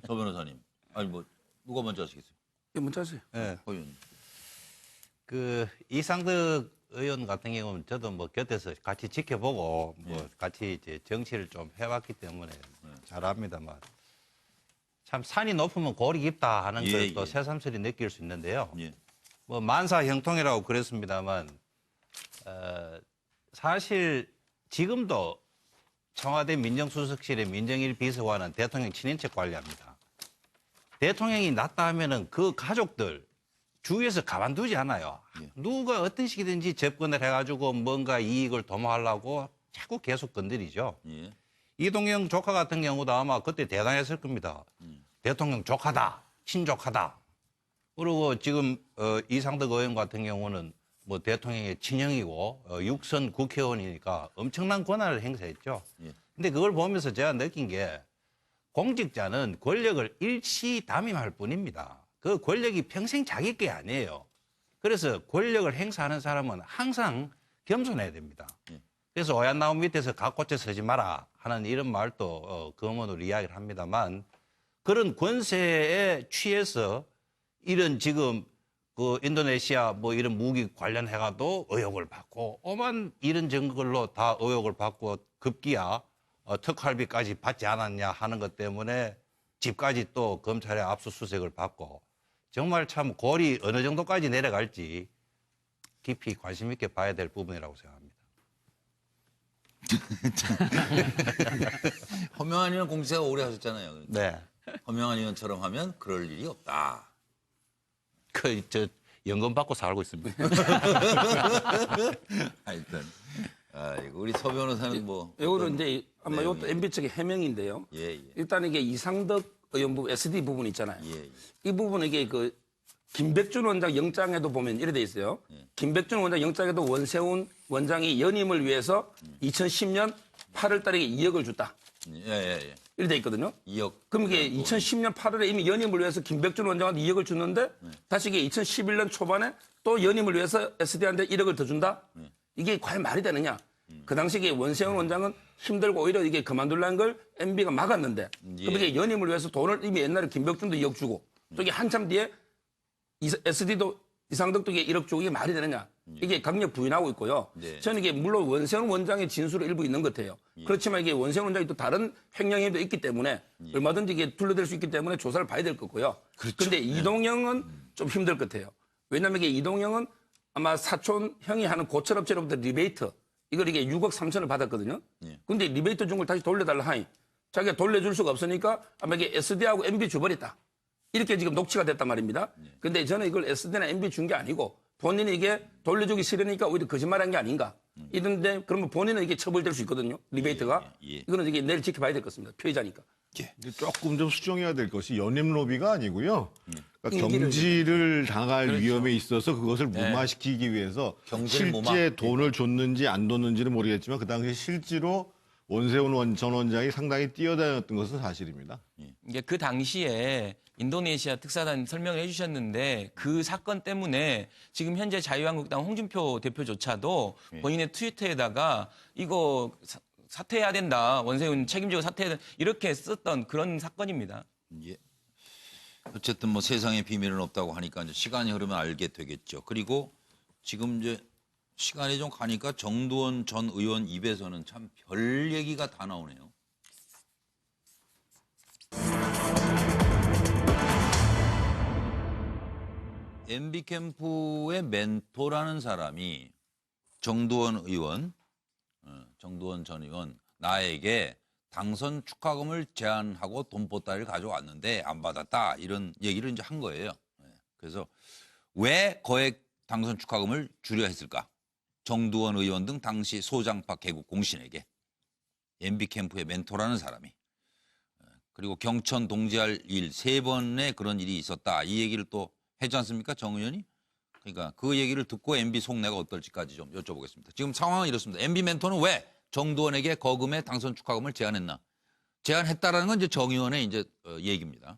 서 변호사님. 누가 먼저 하시겠어요? 먼저 하세요. 네. 의원. 이상덕 의원 같은 경우는 저도 곁에서 같이 지켜보고 같이 이제 정치를 좀 해왔기 때문에 잘 압니다만 참 산이 높으면 골이 깊다 하는 걸 또 새삼스레 느낄 수 있는데요. 만사 형통이라고 그랬습니다만 사실 지금도 청와대 민정수석실의 민정일 비서관은 대통령 친인척 관리합니다. 대통령이 났다 하면은 그 가족들 주위에서 가만두지 않아요. 누가 어떤 식이든지 접근을 해가지고 뭔가 이익을 도모하려고 자꾸 계속 건드리죠. 이동영 조카 같은 경우도 아마 그때 대단했을 겁니다. 대통령 조카다, 친족하다. 그리고 지금 이상덕 의원 같은 경우는 대통령의 친형이고 육선 국회의원이니까 엄청난 권한을 행사했죠. 근데 그걸 보면서 제가 느낀 게 공직자는 권력을 일시 담임할 뿐입니다. 그 권력이 평생 자기 게 아니에요. 그래서 권력을 행사하는 사람은 항상 겸손해야 됩니다. 그래서 오얏나무 밑에서 각고째 서지 마라 하는 이런 말도 검언으로 이야기를 합니다만 그런 권세에 취해서 이런 지금 인도네시아 이런 무기 관련해가도 의혹을 받고 오만 이런 증거로 다 의혹을 받고 급기야 특활비까지 받지 않았냐 하는 것 때문에 집까지 또 검찰의 압수수색을 받고 정말 참 골이 어느 정도까지 내려갈지 깊이 관심 있게 봐야 될 부분이라고 생각합니다. 허명한 의원 공직생활 오래 하셨잖아요. 그러니까. 네. 허명한 의원처럼 하면 그럴 일이 없다. 연금 받고 살고 있습니다. 하여튼 우리 서 변호사는 이거는 이제 아마 이것도 MB 측의 해명인데요. 일단 이게 이상덕 의원 부분, SD 부분 있잖아요. 이 부분 이게 김백준 원장 영장에도 보면 이래 돼 있어요. 김백준 원장 영장에도 원세훈 원장이 연임을 위해서 2010년 8월 달에 2억을 줬다. 이래 돼 있거든요. 2억. 그럼 이게 2010년 8월에 이미 연임을 위해서 김백준 원장한테 2억을 줬는데 다시 이게 2011년 초반에 또 연임을 위해서 SD한테 1억을 더 준다? 이게 과연 말이 되느냐? 그 당시 이게 원세훈 원장은 힘들고 오히려 이게 그만둘라는 걸 MB가 막았는데 그럼 이게 연임을 위해서 돈을 이미 옛날에 김백준도 2억 주고 또 이게 한참 뒤에 SD도 이상덕도 이게 1억 주고 이게 말이 되느냐? 이게 강력 부인하고 있고요. 저는 이게 물론 원세훈 원장의 진술이 일부 있는 것 같아요. 그렇지만 이게 원세훈 원장이 또 다른 횡령행위도 있기 때문에 얼마든지 이게 둘러댈 수 있기 때문에 조사를 봐야 될 거고요. 그런데 이동영은 좀 힘들 것 같아요. 왜냐하면 이게 이동영은 아마 사촌 형이 하는 고철업체로부터 리베이트 이걸 이게 6억 3천을 받았거든요. 예. 근데 리베이트 준 걸 다시 돌려달라 하니 자기가 돌려줄 수가 없으니까 아마 이게 SD하고 MB 줘버렸다. 이렇게 지금 녹취가 됐단 말입니다. 근데 저는 이걸 SD나 MB 준 게 아니고 본인이 이게 돌려주기 싫으니까 오히려 거짓말한 게 아닌가. 이런데 그러면 본인은 이게 처벌될 수 있거든요. 리베이트가. 이거는 이게 내일 지켜봐야 될 것 같습니다. 피해자니까. 근데 조금 좀 수정해야 될 것이 연임 로비가 아니고요. 그러니까 경지를 당할 위험에 있어서 그것을 무마시키기 위해서 경제를 실제 돈을 줬는지 안 줬는지는 모르겠지만 그 당시 실제로 원세훈 전 원장이 상당히 뛰어다녔던 것은 사실입니다. 이게 그 당시에 인도네시아 특사단 설명을 해주셨는데 그 사건 때문에 지금 현재 자유한국당 홍준표 대표조차도 본인의 트위터에다가 이거 사퇴해야 된다. 원세훈 책임지고 사퇴해야 된다. 이렇게 썼던 그런 사건입니다. 예. 어쨌든 뭐 세상에 비밀은 없다고 하니까 이제 시간이 흐르면 알게 되겠죠. 그리고 지금 이제 시간이 좀 가니까 정두원 전 의원 입에서는 참 별 얘기가 다 나오네요. MB 캠프의 멘토라는 사람이 정두원 의원, 정두원 전 의원 나에게 당선 축하금을 제안하고 돈 보따리를 가져왔는데 안 받았다 이런 얘기를 이제 한 거예요. 그래서 왜 거액 당선 축하금을 주려 했을까? 정두원 의원 등 당시 소장파 개국 공신에게 MB 캠프의 멘토라는 사람이 그리고 경천 동지할 일 3번의 그런 일이 있었다 이 얘기를 또 했지 않습니까? 정 의원이? 그러니까 그 얘기를 듣고 MB 속내가 어떨지까지 좀 여쭤보겠습니다. 지금 상황은 이렇습니다. MB 멘토는 왜 정두원에게 거금의 당선 축하금을 제안했나? 제안했다라는 건 이제 정 의원의 이제 얘기입니다.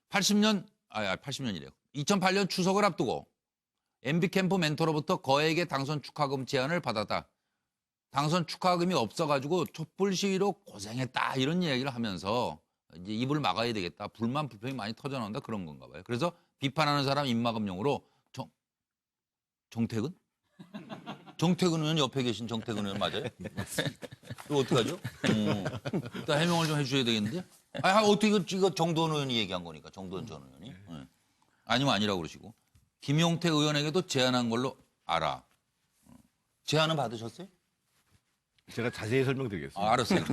80년이래요. 2008년 추석을 앞두고 MB 캠프 멘토로부터 거액의 당선 축하금 제안을 받았다. 당선 축하금이 없어가지고 촛불 시위로 고생했다 이런 얘기를 하면서 이제 입을 막아야 되겠다. 불만 불평이 많이 터져나온다 그런 건가 봐요. 그래서 비판하는 사람 입막음용으로 정태근? 정태근 의원 옆에 계신 정태근 의원 맞아요? 이거 어떡하죠? 일단 해명을 좀 해주셔야 되겠는데? 어떻게 이거 정두원 의원이 얘기한 거니까 정두원 전 의원이. 아니면 아니라고 그러시고. 김용태 의원에게도 제안한 걸로 알아. 제안은 받으셨어요? 제가 자세히 설명드리겠습니다. 알았어요.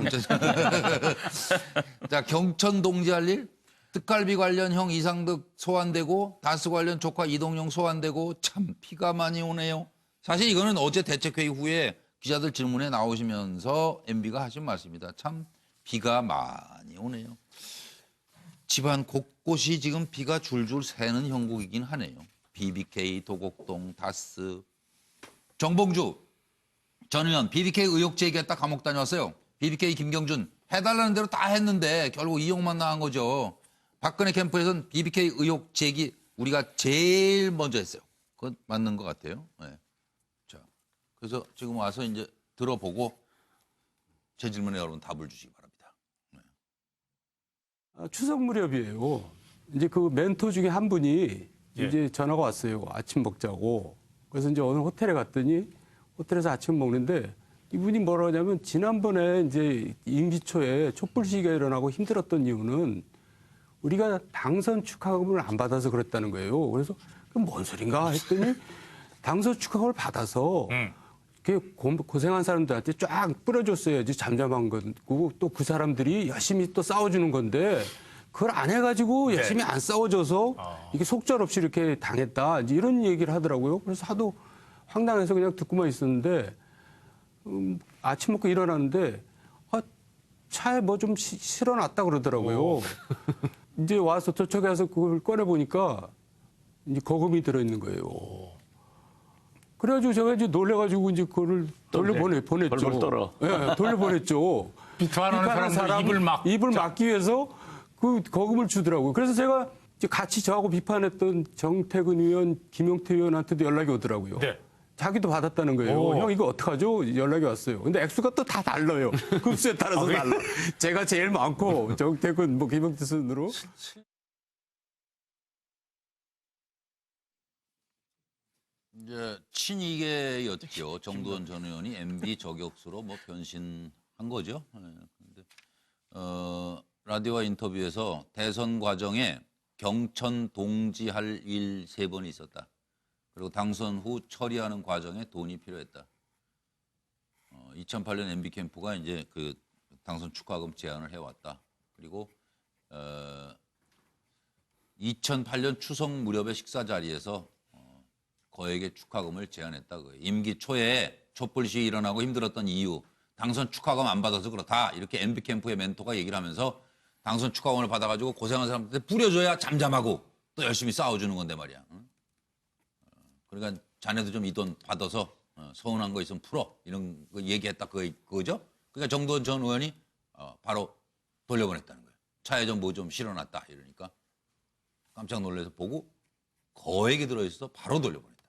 자, 경천 동지할 일, 뜻갈비 관련 형 이상득 소환되고 다스 관련 조카 이동용 소환되고 참 피가 많이 오네요. 사실 이거는 어제 대책회의 후에 기자들 질문에 나오시면서 MB가 하신 말씀입니다. 참 비가 많이 오네요. 집안 곳곳이 지금 비가 줄줄 새는 형국이긴 하네요. BBK, 도곡동, 다스. 정봉주 전 의원 BBK 의혹 제기했다 감옥 다녀왔어요. BBK 김경준 해달라는 대로 다 했는데 결국 이용만 나간 거죠. 박근혜 캠프에서는 BBK 의혹 제기 우리가 제일 먼저 했어요. 그건 맞는 것 같아요. 네. 자, 그래서 지금 와서 이제 들어보고 제 질문에 여러분 답을 주시기 바랍니다. 네. 추석 무렵이에요. 이제 그 멘토 중에 한 분이 이제 전화가 왔어요. 아침 먹자고. 그래서 이제 어느 호텔에 갔더니 호텔에서 아침 먹는데 이분이 뭐라 하냐면 지난번에 이제 임기 초에 촛불 시위가 일어나고 힘들었던 이유는 우리가 당선 축하금을 안 받아서 그랬다는 거예요. 그래서 그럼 뭔 소린가 했더니 당선 축하금을 받아서 고생한 사람들한테 쫙 뿌려줬어야지 잠잠한 거고 또 그 사람들이 열심히 또 싸워주는 건데 그걸 안 해가지고 열심히 안 싸워줘서 이게 속절없이 이렇게 당했다 이런 얘기를 하더라고요. 그래서 하도 황당해서 그냥 듣고만 있었는데 아침 먹고 일어났는데 차에 뭐 좀 실어놨다 그러더라고요. 이제 와서 도착해 와서 그걸 꺼내 보니까 이제 거금이 들어있는 거예요. 그래가지고 제가 이제 놀래가지고 이제 그거를 돌려보냈죠. 벌벌 떨어. 네, 돌려보냈죠. 비판하는 사람 입을 막기 위해서 그 거금을 주더라고요. 그래서 제가 이제 같이 저하고 비판했던 정태근 의원, 김용태 의원한테도 연락이 오더라고요. 네. 자기도 받았다는 거예요. 형 이거 어떡하죠? 연락이 왔어요. 근데 액수가 또 다 달라요. 급수에 따라서 달라. 제가 제일 많고 정태근, 뭐 김용태 순으로. 이제 친이계였죠. 정두원 전 의원이 MB 저격수로 뭐 변신한 거죠. 근데 라디오와 인터뷰에서 대선 과정에 경천 동지할 일 3번이 있었다. 그리고 당선 후 처리하는 과정에 돈이 필요했다. 2008년 MB 캠프가 이제 그 당선 축하금 제안을 해왔다. 그리고 2008년 추석 무렵의 식사 자리에서 거액의 축하금을 제안했다. 임기 초에 촛불 시위 일어나고 힘들었던 이유, 당선 축하금 안 받아서 그렇다. 이렇게 MB 캠프의 멘토가 얘기를 하면서 당선 축하금을 받아가지고 고생한 사람들한테 뿌려줘야 잠잠하고 또 열심히 싸워주는 건데 말이야. 그러니까 자네도 좀 이 돈 받아서 서운한 거 있으면 풀어. 이런 거 얘기했다. 그거죠? 그러니까 정도원 전 의원이 바로 돌려보냈다는 거예요. 차에 좀 뭐 좀 실어놨다. 이러니까 깜짝 놀라서 보고 거액이 들어있어서 바로 돌려보냈다.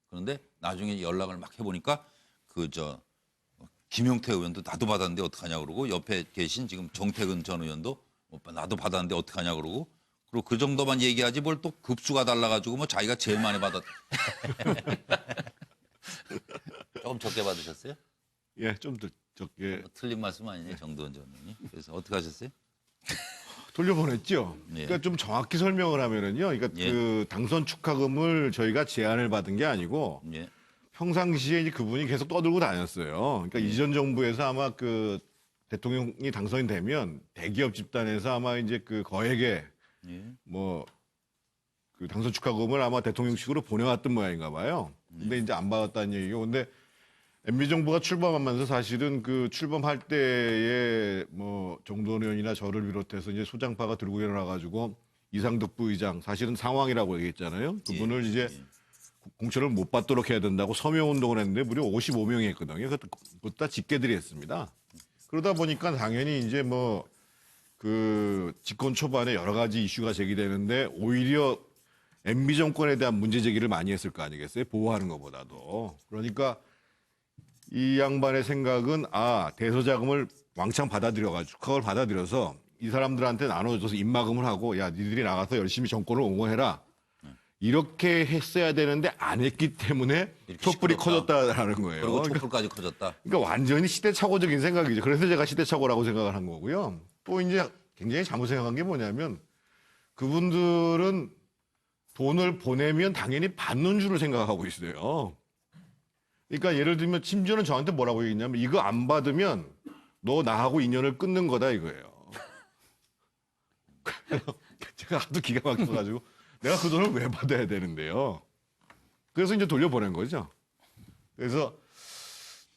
그런데 나중에 연락을 막 해보니까 김용태 의원도 나도 받았는데 어떡하냐 그러고 옆에 계신 지금 정태근 전 의원도 나도 받았는데 어떡하냐 그러고 그리고 그 정도만 얘기하지 뭘 또 급수가 달라가지고 뭐 자기가 제일 많이 받았다. 조금 적게 받으셨어요? 예, 좀 더 적게. 틀린 말씀 아니냐 정도원 전 의원이. 그래서 어떻게 하셨어요? 돌려보냈죠. 예. 그러니까 좀 정확히 설명을 하면은요. 그러니까 예. 그 당선 축하금을 저희가 제안을 받은 게 아니고 예. 평상시에 이제 그분이 계속 떠들고 다녔어요. 그러니까 예. 이전 정부에서 아마 그 대통령이 당선이 되면 대기업 집단에서 아마 이제 그 거액의 예. 뭐 그 당선 축하금을 아마 대통령식으로 보내왔던 모양인가 봐요. 근데 이제 안 받았다는 얘기고. 근데 MB 정부가 출범하면서 사실은 그 출범할 때에 뭐 정도원 의원이나 저를 비롯해서 이제 소장파가 들고 일어나가지고 이상득 부의장 사실은 상황이라고 얘기했잖아요. 그분을 이제 공천을 못 받도록 해야 된다고 서명 운동을 했는데 무려 55명이 했거든요. 그것도 다 직계들이 했습니다. 그러다 보니까 당연히 이제 뭐 그 집권 초반에 여러 가지 이슈가 제기되는데 오히려 MB 정권에 대한 문제 제기를 많이 했을 거 아니겠어요? 보호하는 것보다도. 그러니까 이 양반의 생각은 대서자금을 왕창 받아들여가지고 그걸 받아들여서 이 사람들한테 나눠줘서 입막음을 하고 야 니들이 나가서 열심히 정권을 옹호해라. 이렇게 했어야 되는데 안 했기 때문에 촛불이 커졌다라는 거예요. 그리고 촛불까지 커졌다. 그러니까 완전히 시대착오적인 생각이죠. 그래서 제가 시대착오라고 생각을 한 거고요. 또 이제 굉장히 잘못 생각한 게 뭐냐면 그분들은 돈을 보내면 당연히 받는 줄을 생각하고 있어요. 그러니까 예를 들면 심지어는 저한테 뭐라고 얘기했냐면 이거 안 받으면 너 나하고 인연을 끊는 거다 이거예요. 제가 하도 기가 막혀가지고 내가 그 돈을 왜 받아야 되는데요. 그래서 이제 돌려보낸 거죠. 그래서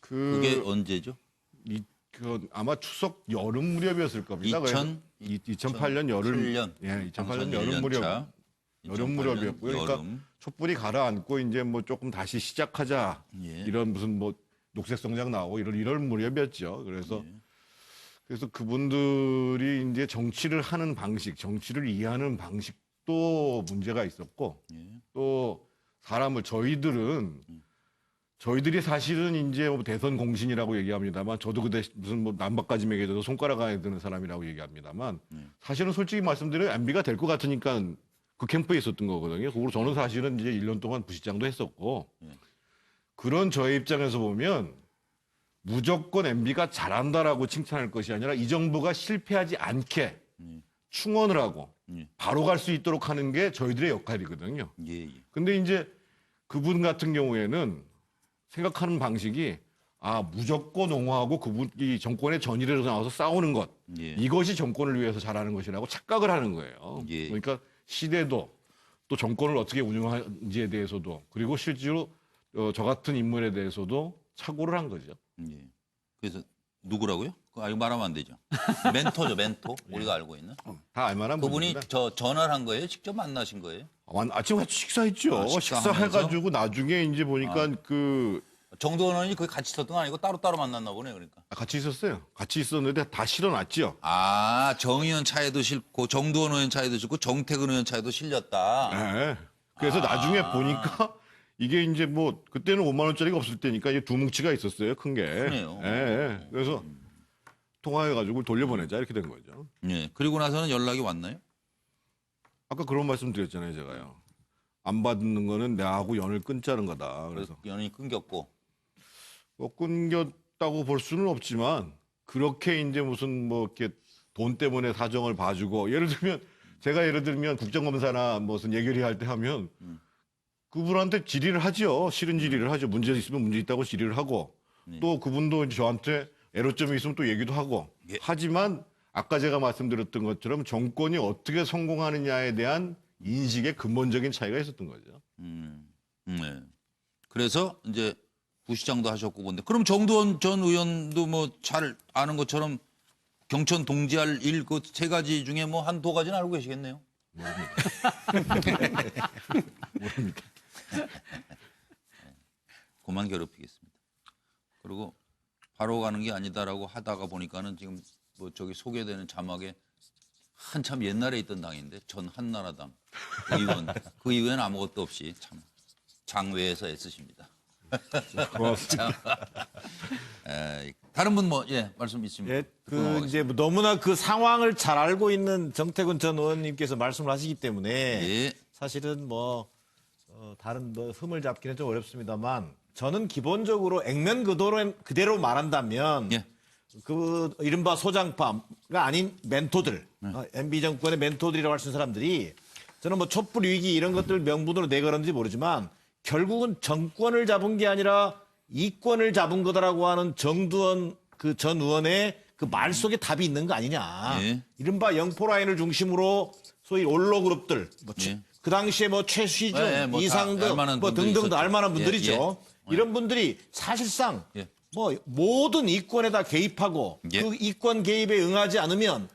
그게 언제죠? 아마 추석 여름 무렵이었을 겁니다. 2008년 여름. 8년. 예, 2008년 여름 무렵. 여름 무렵이었고요. 그러니까 촛불이 가라앉고 이제 뭐 조금 다시 시작하자. 이런 무슨 뭐 녹색 성장 나오고 이런 무렵이었죠. 그래서 그분들이 이제 정치를 하는 방식, 정치를 이해하는 방식도 문제가 있었고 또 사람을 저희들이 사실은 이제 뭐 대선 공신이라고 얘기합니다만 저도 그때 무슨 뭐 남바까지 매겨져도 손가락 안에 드는 사람이라고 얘기합니다만 사실은 솔직히 말씀드려요. MB가 될 것 같으니까 그 캠프에 있었던 거거든요. 그리고 저는 사실은 이제 1년 동안 부시장도 했었고 그런 저의 입장에서 보면 무조건 MB가 잘한다라고 칭찬할 것이 아니라 이 정부가 실패하지 않게 충원을 하고 바로 갈 수 있도록 하는 게 저희들의 역할이거든요. 근데 이제 그분 같은 경우에는 생각하는 방식이 무조건 옹호하고 그분이 정권의 전일에 나와서 싸우는 것 이것이 정권을 위해서 잘하는 것이라고 착각을 하는 거예요. 그러니까 시대도 또 정권을 어떻게 운영하는지에 대해서도 그리고 실제로 저 같은 인물에 대해서도 착오를 한 거죠. 그래서 누구라고요? 그거 아직 말하면 안 되죠. 멘토죠, 멘토. 우리가 알고 있는. 다 알만한 그분이 분입니다. 전화를 한 거예요? 직접 만나신 거예요? 아침 같이 식사했죠. 식사해가지고 나중에 이제 보니까 정도원 의원이 거기 같이 있었던 거 아니고 따로따로 만났나 보네, 그러니까. 같이 있었어요. 같이 있었는데 다 실어놨죠. 정 의원 차에도 실고 정도원 의원 차에도 실고 정태근 의원 차에도 실렸다. 네. 그래서 나중에 보니까 이게 이제 뭐 그때는 5만 원짜리가 없을 때니까 이제 두 뭉치가 있었어요. 큰 게. 그래요. 네. 그래서 통화해가지고 돌려보내자 이렇게 된 거죠. 예. 그리고 나서는 연락이 왔나요? 아까 그런 말씀 드렸잖아요, 제가요. 안 받는 거는 나하고 연을 끊자는 거다. 그래서 연이 끊겼고. 끊겼다고 볼 수는 없지만 그렇게 이제 무슨 뭐 이렇게 돈 때문에 사정을 봐주고 예를 들면 국정감사나 무슨 예결위 할 때 하면 그분한테 질의를 하죠. 싫은 질의를 하죠. 문제 있으면 문제 있다고 질의를 하고 또 그분도 저한테 애로점이 있으면 또 얘기도 하고 하지만 아까 제가 말씀드렸던 것처럼 정권이 어떻게 성공하느냐에 대한 인식의 근본적인 차이가 있었던 거죠. 네. 그래서 이제 부시장도 하셨고 근데 그럼 정두원 전 의원도 뭐 잘 아는 것처럼 경천 동지할 일 그 세 가지 중에 뭐 한 두 가지는 알고 계시겠네요. 모릅니다. 그만 괴롭히겠습니다. 그리고 바로 가는 게 아니다라고 하다가 보니까는 지금 뭐 저기 소개되는 자막에 한참 옛날에 있던 당인데 전 한나라당 의원 그 이후에는 아무것도 없이 참 장외에서 애쓰십니다. 고맙습니다. 다른 분 뭐 말씀 있습니까? 예, 그 이제 너무나 그 상황을 잘 알고 있는 정태근 전 의원님께서 말씀을 하시기 때문에 사실은 뭐 다른 뭐 흠을 잡기는 좀 어렵습니다만 저는 기본적으로 액면 그대로 말한다면 그 이른바 소장파가 아닌 멘토들, MB 정권의 멘토들이라고 할 수 있는 사람들이 저는 뭐 촛불 위기 이런 것들 명분으로 내걸었는지 모르지만 결국은 정권을 잡은 게 아니라 이권을 잡은 거다라고 하는 정두원 그 전 의원의 그 말 속에 답이 있는 거 아니냐. 이른바 영포라인을 중심으로 소위 올로 그룹들, 뭐 그 당시에 뭐 최시중, 뭐 이상득, 뭐 등등 알만한 분들이죠. 이런 분들이 사실상 뭐 모든 이권에 다 개입하고 그 이권 개입에 응하지 않으면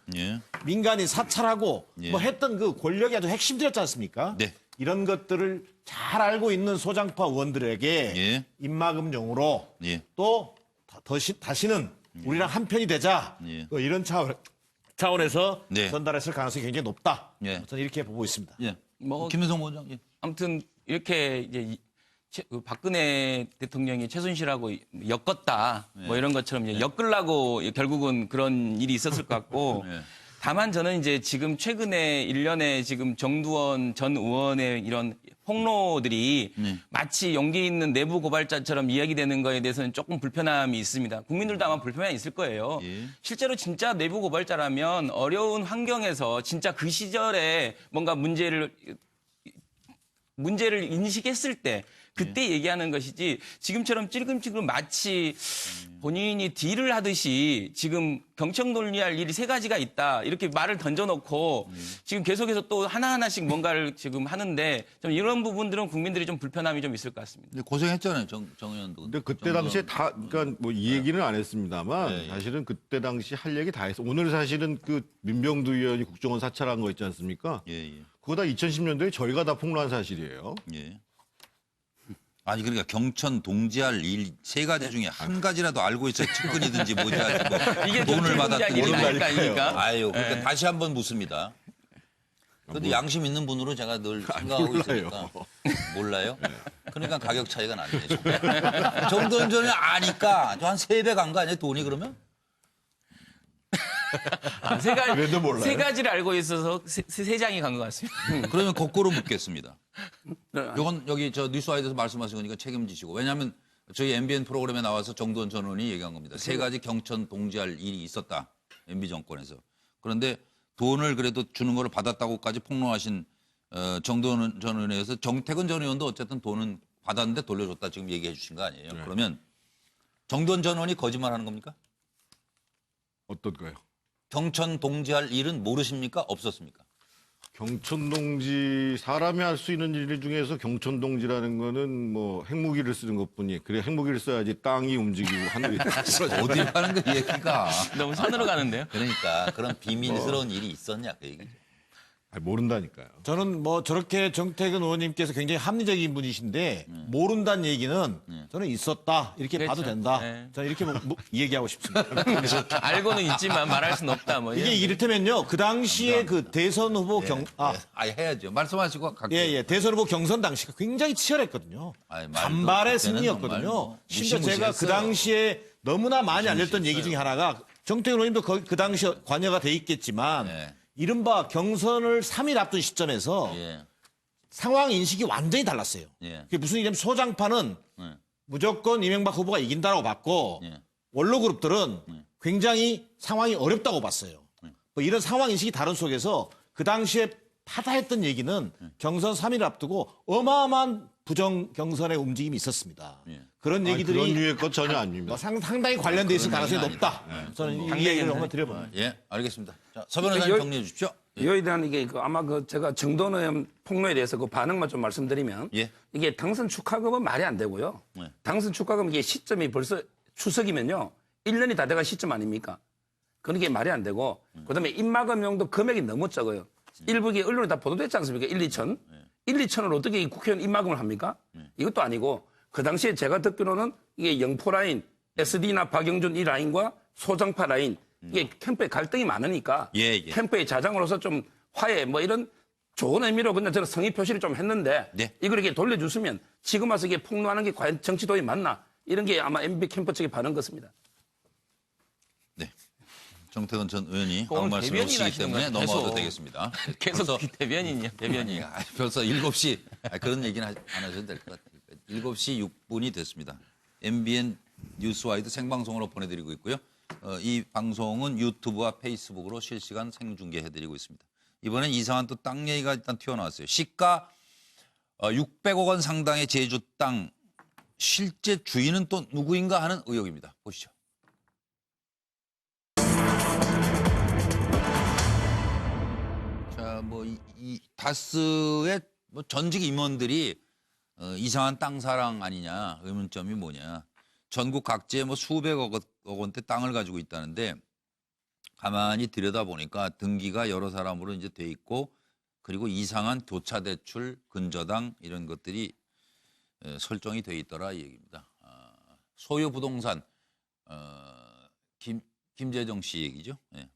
민간이 사찰하고 뭐 했던 그 권력이 아주 핵심들이었지 않습니까? 이런 것들을 잘 알고 있는 소장파 의원들에게 입막음용으로 또 다시는 우리랑 한편이 되자 또 이런 차원에서 전달했을 가능성이 굉장히 높다. 저는 이렇게 보고 있습니다. 뭐 김현성 원장. 아무튼 이렇게 이제 박근혜 대통령이 최순실하고 엮었다 뭐 이런 것처럼 이제 엮으려고 결국은 그런 일이 있었을 것 같고 다만 저는 이제 지금 최근에 일련의 지금 정두원 전 의원의 이런 폭로들이 마치 용기 있는 내부 고발자처럼 이야기되는 거에 대해서는 조금 불편함이 있습니다. 국민들도 아마 불편함이 있을 거예요. 실제로 진짜 내부 고발자라면 어려운 환경에서 진짜 그 시절에 뭔가 문제를 인식했을 때 그때 얘기하는 것이지 지금처럼 찔끔찔끔 마치 본인이 딜을 하듯이 지금 경청 논리할 일이 세 가지가 있다 이렇게 말을 던져놓고 지금 계속해서 또 하나하나씩 뭔가를 지금 하는데 좀 이런 부분들은 국민들이 좀 불편함이 좀 있을 것 같습니다. 근데 고생했잖아요 정 의원도. 근데 그때 당시에 다 그러니까 뭐 이 얘기는 안 했습니다만 사실은 그때 당시 할 얘기 다 했어. 오늘 사실은 그 민병두 의원이 국정원 사찰한 거 있지 않습니까? 그거 다 2010년도에 저희가 다 폭로한 사실이에요. 아니 그러니까 경천 동지할 일 세 가지 중에 한 가지라도 알고 있어야 측근이든지 뭐지 가지고 이게 돈을 받았든 일이 아닐까? 아유 그러니까 다시 한번 묻습니다. 그런데 양심 있는 분으로 제가 늘 생각하고 있으니까 몰라요? 그러니까 가격 차이가 나네. 정도는 저는 아니까 한 3배 간 거 아니에요 돈이 그러면? 세 가지를 알고 있어서 세 장이 간 것 같습니다. 그러면 거꾸로 묻겠습니다. 이건 여기 저 뉴스와이드에서 말씀하신 거니까 책임지시고. 왜냐하면 저희 MBN 프로그램에 나와서 정두원 전 의원이 얘기한 겁니다. 세 가지 경천 동지할 일이 있었다. MB 정권에서. 그런데 돈을 그래도 주는 걸 받았다고까지 폭로하신 정두원 전 의원에서 정태근 전 의원도 어쨌든 돈은 받았는데 돌려줬다 지금 얘기해 주신 거 아니에요. 그러면 정두원 전 의원이 거짓말하는 겁니까? 어떤 거요? 경천 동지할 일은 모르십니까? 없었습니까? 경천동지 사람이 할 수 있는 일 중에서 경천동지라는 거는 뭐 핵무기를 쓰는 것뿐이 그래 핵무기를 써야지 땅이 움직이고 하늘이 어디 가는 거 얘기가 너무 산으로 가는데요. 그러니까 그런 비밀스러운 일이 있었냐 그 얘기죠. 모른다니까요. 저는 뭐 저렇게 정태근 의원님께서 굉장히 합리적인 분이신데 모른다는 얘기는 저는 있었다 이렇게 봐도 된다. 저는 이렇게 얘기하고 싶습니다. 알고는 있지만 말할 수는 없다. 뭐 이게 이를테면요 그 당시에 그 대선 후보 해야죠. 말씀하시고 갈게요. 대선 후보 경선 당시가 굉장히 치열했거든요. 반발의 승리였거든요. 심지어 제가 그 당시에 너무나 많이 알렸던 얘기 중에 하나가 정태근 의원님도 그 당시에 관여가 돼 있겠지만. 이른바 경선을 3일 앞둔 시점에서 상황 인식이 완전히 달랐어요. 그게 무슨 얘기냐면 소장파는 무조건 이명박 후보가 이긴다고 봤고 원로그룹들은 굉장히 상황이 어렵다고 봤어요. 뭐 이런 상황 인식이 다른 속에서 그 당시에 파다했던 얘기는 경선 3일 앞두고 어마어마한 부정 경선의 움직임이 있었습니다. 예. 그런 얘기들이 그런 류의 것 전혀 아닙니다. 상당히 관련돼 있을 그런 가능성이 얘기는 높다. 저는 이 얘기를 한번 드려봅니다. 예, 알겠습니다. 자, 서 변호사님 정리해 주십시오. 이거에 대한 이게 아마 제가 정도는 폭로에 대해서 그 반응만 좀 말씀드리면 예. 이게 당선 축하금은 말이 안 되고요. 네. 당선 축하금 이게 시점이 벌써 추석이면요. 1년이 다 돼간 시점 아닙니까? 그런 게 말이 안 되고 그다음에 입마금용도 금액이 너무 적어요. 일부 게 언론에 다 보도됐지 않습니까? 1, 2천. 1, 2천을 어떻게 이 국회의원 입마금을 합니까? 이것도 아니고 그 당시에 제가 듣기로는 이게 영포 라인, SD나 박영준 이 라인과 소장파 라인 이게 캠프에 갈등이 많으니까 예. 캠프의 자장으로서 좀 화해 뭐 이런 좋은 의미로 그냥 저는 성의 표시를 좀 했는데 네. 이걸 이렇게 돌려줬으면 지금 와서 이게 폭로하는 게 과연 정치도에 맞나 이런 게 아마 MB 캠프 측의 반응 같습니다. 네. 정태근 전 의원이 오늘 아무 말씀 대변인 없으시기 하시는 때문에 거예요, 넘어가도 계속. 되겠습니다. 계속 대변인이요, 대변인. 벌써 7시 그런 얘기는 안 하셔도 될 것 같아요. 7시 6분이 됐습니다. MBN 뉴스와이드 생방송으로 보내드리고 있고요. 이 방송은 유튜브와 페이스북으로 실시간 생중계해드리고 있습니다. 이번엔 이상한 또 땅 얘기가 일단 튀어나왔어요. 시가 600억 원 상당의 제주 땅 실제 주인은 또 누구인가 하는 의혹입니다. 보시죠. 자, 뭐 이 다스의 뭐 전직 임원들이 이상한 땅 사랑 아니냐 의문점이 뭐냐. 전국 각지에 뭐 수백억 원대 땅을 가지고 있다는데 가만히 들여다보니까 등기가 여러 사람으로 이제 돼 있고 그리고 이상한 교차 대출, 근저당 이런 것들이 설정이 돼 있더라 이 얘기입니다. 소유 부동산 김재정 씨 얘기죠. 예.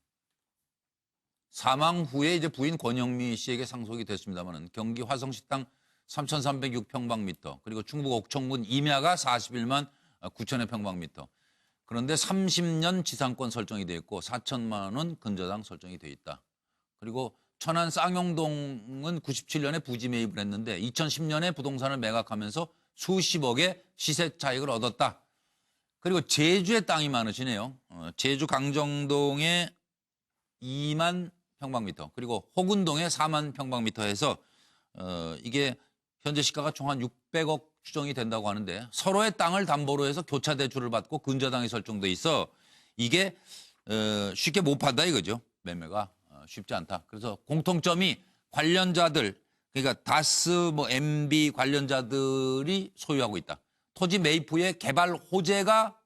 사망 후에 이제 부인 권영미 씨에게 상속이 됐습니다만은 경기 화성시 땅 3,306평방미터 그리고 충북 옥천군 임야가 41만 9천여 평방미터. 그런데 30년 지상권 설정이 돼 있고 4천만 원 근저당 설정이 돼 있다. 그리고 천안 쌍용동은 97년에 부지 매입을 했는데 2010년에 부동산을 매각하면서 수십억의 시세 차익을 얻었다. 그리고 제주에 땅이 많으시네요. 제주 강정동에 2만 평방미터 그리고 호군동에 4만 평방미터 해서 이게 현재 시가가 총 한 600억 추정이 된다고 하는데 서로의 땅을 담보로 해서 교차 대출을 받고 근저당이 설정돼 있어 이게 쉽게 못 판다 이거죠. 매매가 쉽지 않다. 그래서 공통점이 관련자들 그러니까 다스 뭐 MB 관련자들이 소유하고 있다. 토지 매입 후에 개발 호재가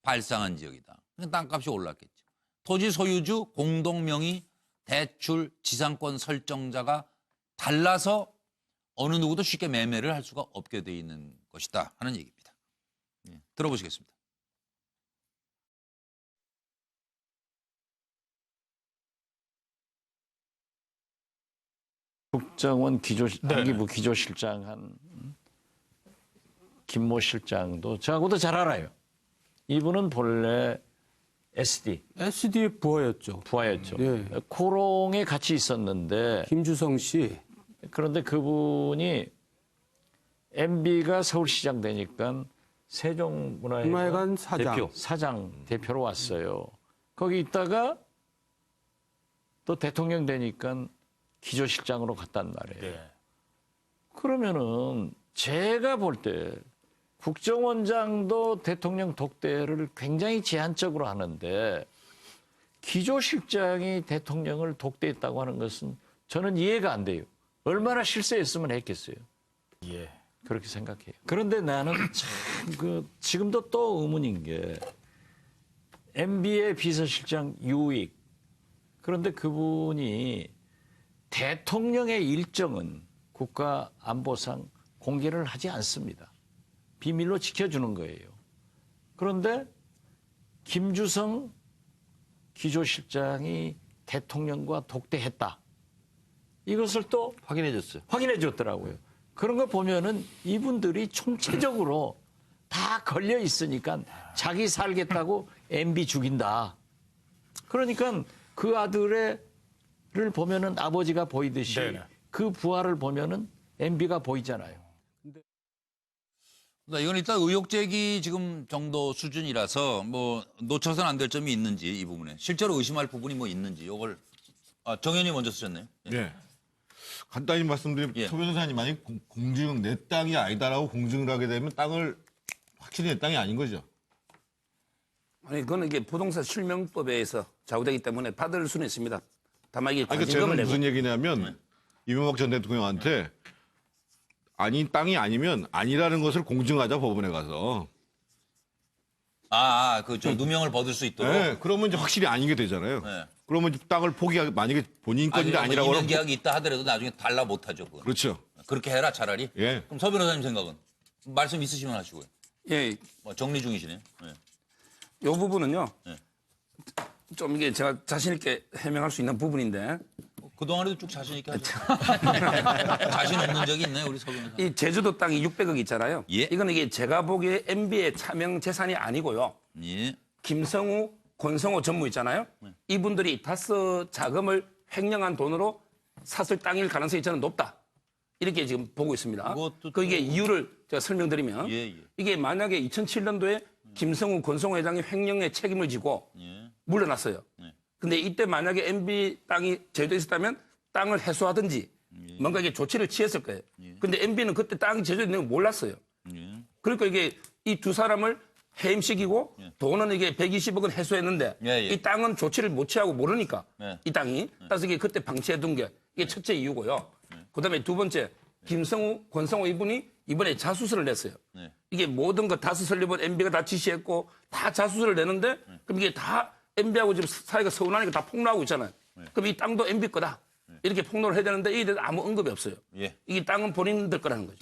발생한 지역이다. 그러니까 땅값이 올랐겠죠. 토지 소유주, 공동명의, 대출, 지상권 설정자가 달라서 어느 누구도 쉽게 매매를 할 수가 없게 돼 있는 것이다 하는 얘기입니다. 예, 들어보시겠습니다. 국정원 단기부 기조실장 한 김모 실장도 저하고도 잘 알아요. 이분은 본래 SD의 부하였죠. 부하였죠. 예. 코롱에 같이 있었는데 김주성 씨. 그런데 그분이 MB가 서울시장 되니까 세종문화회관 사장 대표로 왔어요. 거기 있다가 또 대통령 되니까 기조실장으로 갔단 말이에요. 그러면은 제가 볼 때 국정원장도 대통령 독대를 굉장히 제한적으로 하는데 기조실장이 대통령을 독대했다고 하는 것은 저는 이해가 안 돼요. 얼마나 실세했으면 했겠어요. 그렇게 생각해요. 그런데 나는 참 지금도 또 의문인 게 MB의 비서실장 유익 그런데 그분이 대통령의 일정은 국가안보상 공개를 하지 않습니다. 비밀로 지켜주는 거예요. 그런데 김주성 기조실장이 대통령과 독대했다. 이것을 또 확인해 줬더라고요. 그런 거 보면은 이분들이 총체적으로 다 걸려 있으니까 자기 살겠다고 MB 죽인다. 그러니까 그 아들을 보면은 아버지가 보이듯이 그 부하를 보면은 MB가 보이잖아요. 이건 일단 의혹 제기 지금 정도 수준이라서 뭐 놓쳐서는 안 될 점이 있는지 이 부분에 실제로 의심할 부분이 뭐 있는지 이걸 정 의원님 먼저 쓰셨네요. 네. 간단히 말씀드리면 서 변호사님 만약 공증 내 땅이 아니다라고 공증을 하게 되면 땅을 확실히 내 땅이 아닌 거죠. 아니 그거는 이게 부동산 실명법에 의해서 좌우되기 때문에 받을 수는 있습니다. 다만 이게 그러니까 과징금을 저는 내고 무슨 얘기냐면 이명박 전 대통령한테 아닌 땅이 아니면 아니라는 것을 공증하자 법원에 가서. 저 누명을 벗을 수 있도록. 네, 그러면 이제 확실히 아닌 게 되잖아요. 네. 그러면 이제 땅을 포기하게 만약에 본인 건데 아니라고 이면 하면 계약이 있다 하더라도 나중에 달라 못하죠. 그건. 그렇죠. 그렇게 해라 차라리. 예. 그럼 서 변호사님 생각은 말씀 있으시면 하시고요. 예. 정리 중이시네요. 이 부분은요. 네. 좀 이게 제가 자신 있게 해명할 수 있는 부분인데. 그동안에도 쭉 자신 있게 하죠. 자신 없는 적이 있나요, 우리 서 변호사? 이 제주도 땅이 600억 있잖아요. 예. 이거는 이게 제가 보기에 MB의 차명 재산이 아니고요. 예. 김성우, 권성호 전무 있잖아요. 이분들이 다스 자금을 횡령한 돈으로 샀을 땅일 가능성이 저는 높다. 이렇게 지금 보고 있습니다. 그게 이유를 제가 설명드리면 이게 만약에 2007년도에 김성우, 권성호 회장이 횡령의 책임을 지고 물러났어요. 근데 이때 만약에 MB 땅이 제주도에 있었다면 땅을 회수하든지 뭔가 이게 조치를 취했을 거예요. 근데 MB는 그때 땅이 제주도에 있는 걸 몰랐어요. 그러니까 이게 이 두 사람을 해임시키고 돈은 이게 120억은 회수했는데 이 땅은 조치를 못 취하고 모르니까 이 땅이. 그래서 이게 그때 방치해둔 게 이게 첫째 이유고요. 그다음에 두 번째 김성우, 권성호 이분이 이번에 자수서를 냈어요. 이게 모든 거 다스 설립은 MB가 다 지시했고 다 자수서를 내는데 그럼 이게 다 MB하고 지금 사이가 서운하니까 다 폭로하고 있잖아요. 그럼 이 땅도 MB 거다. 이렇게 폭로를 해야 되는데 이에 대해서 아무 언급이 없어요. 이 땅은 본인들 거라는 거죠.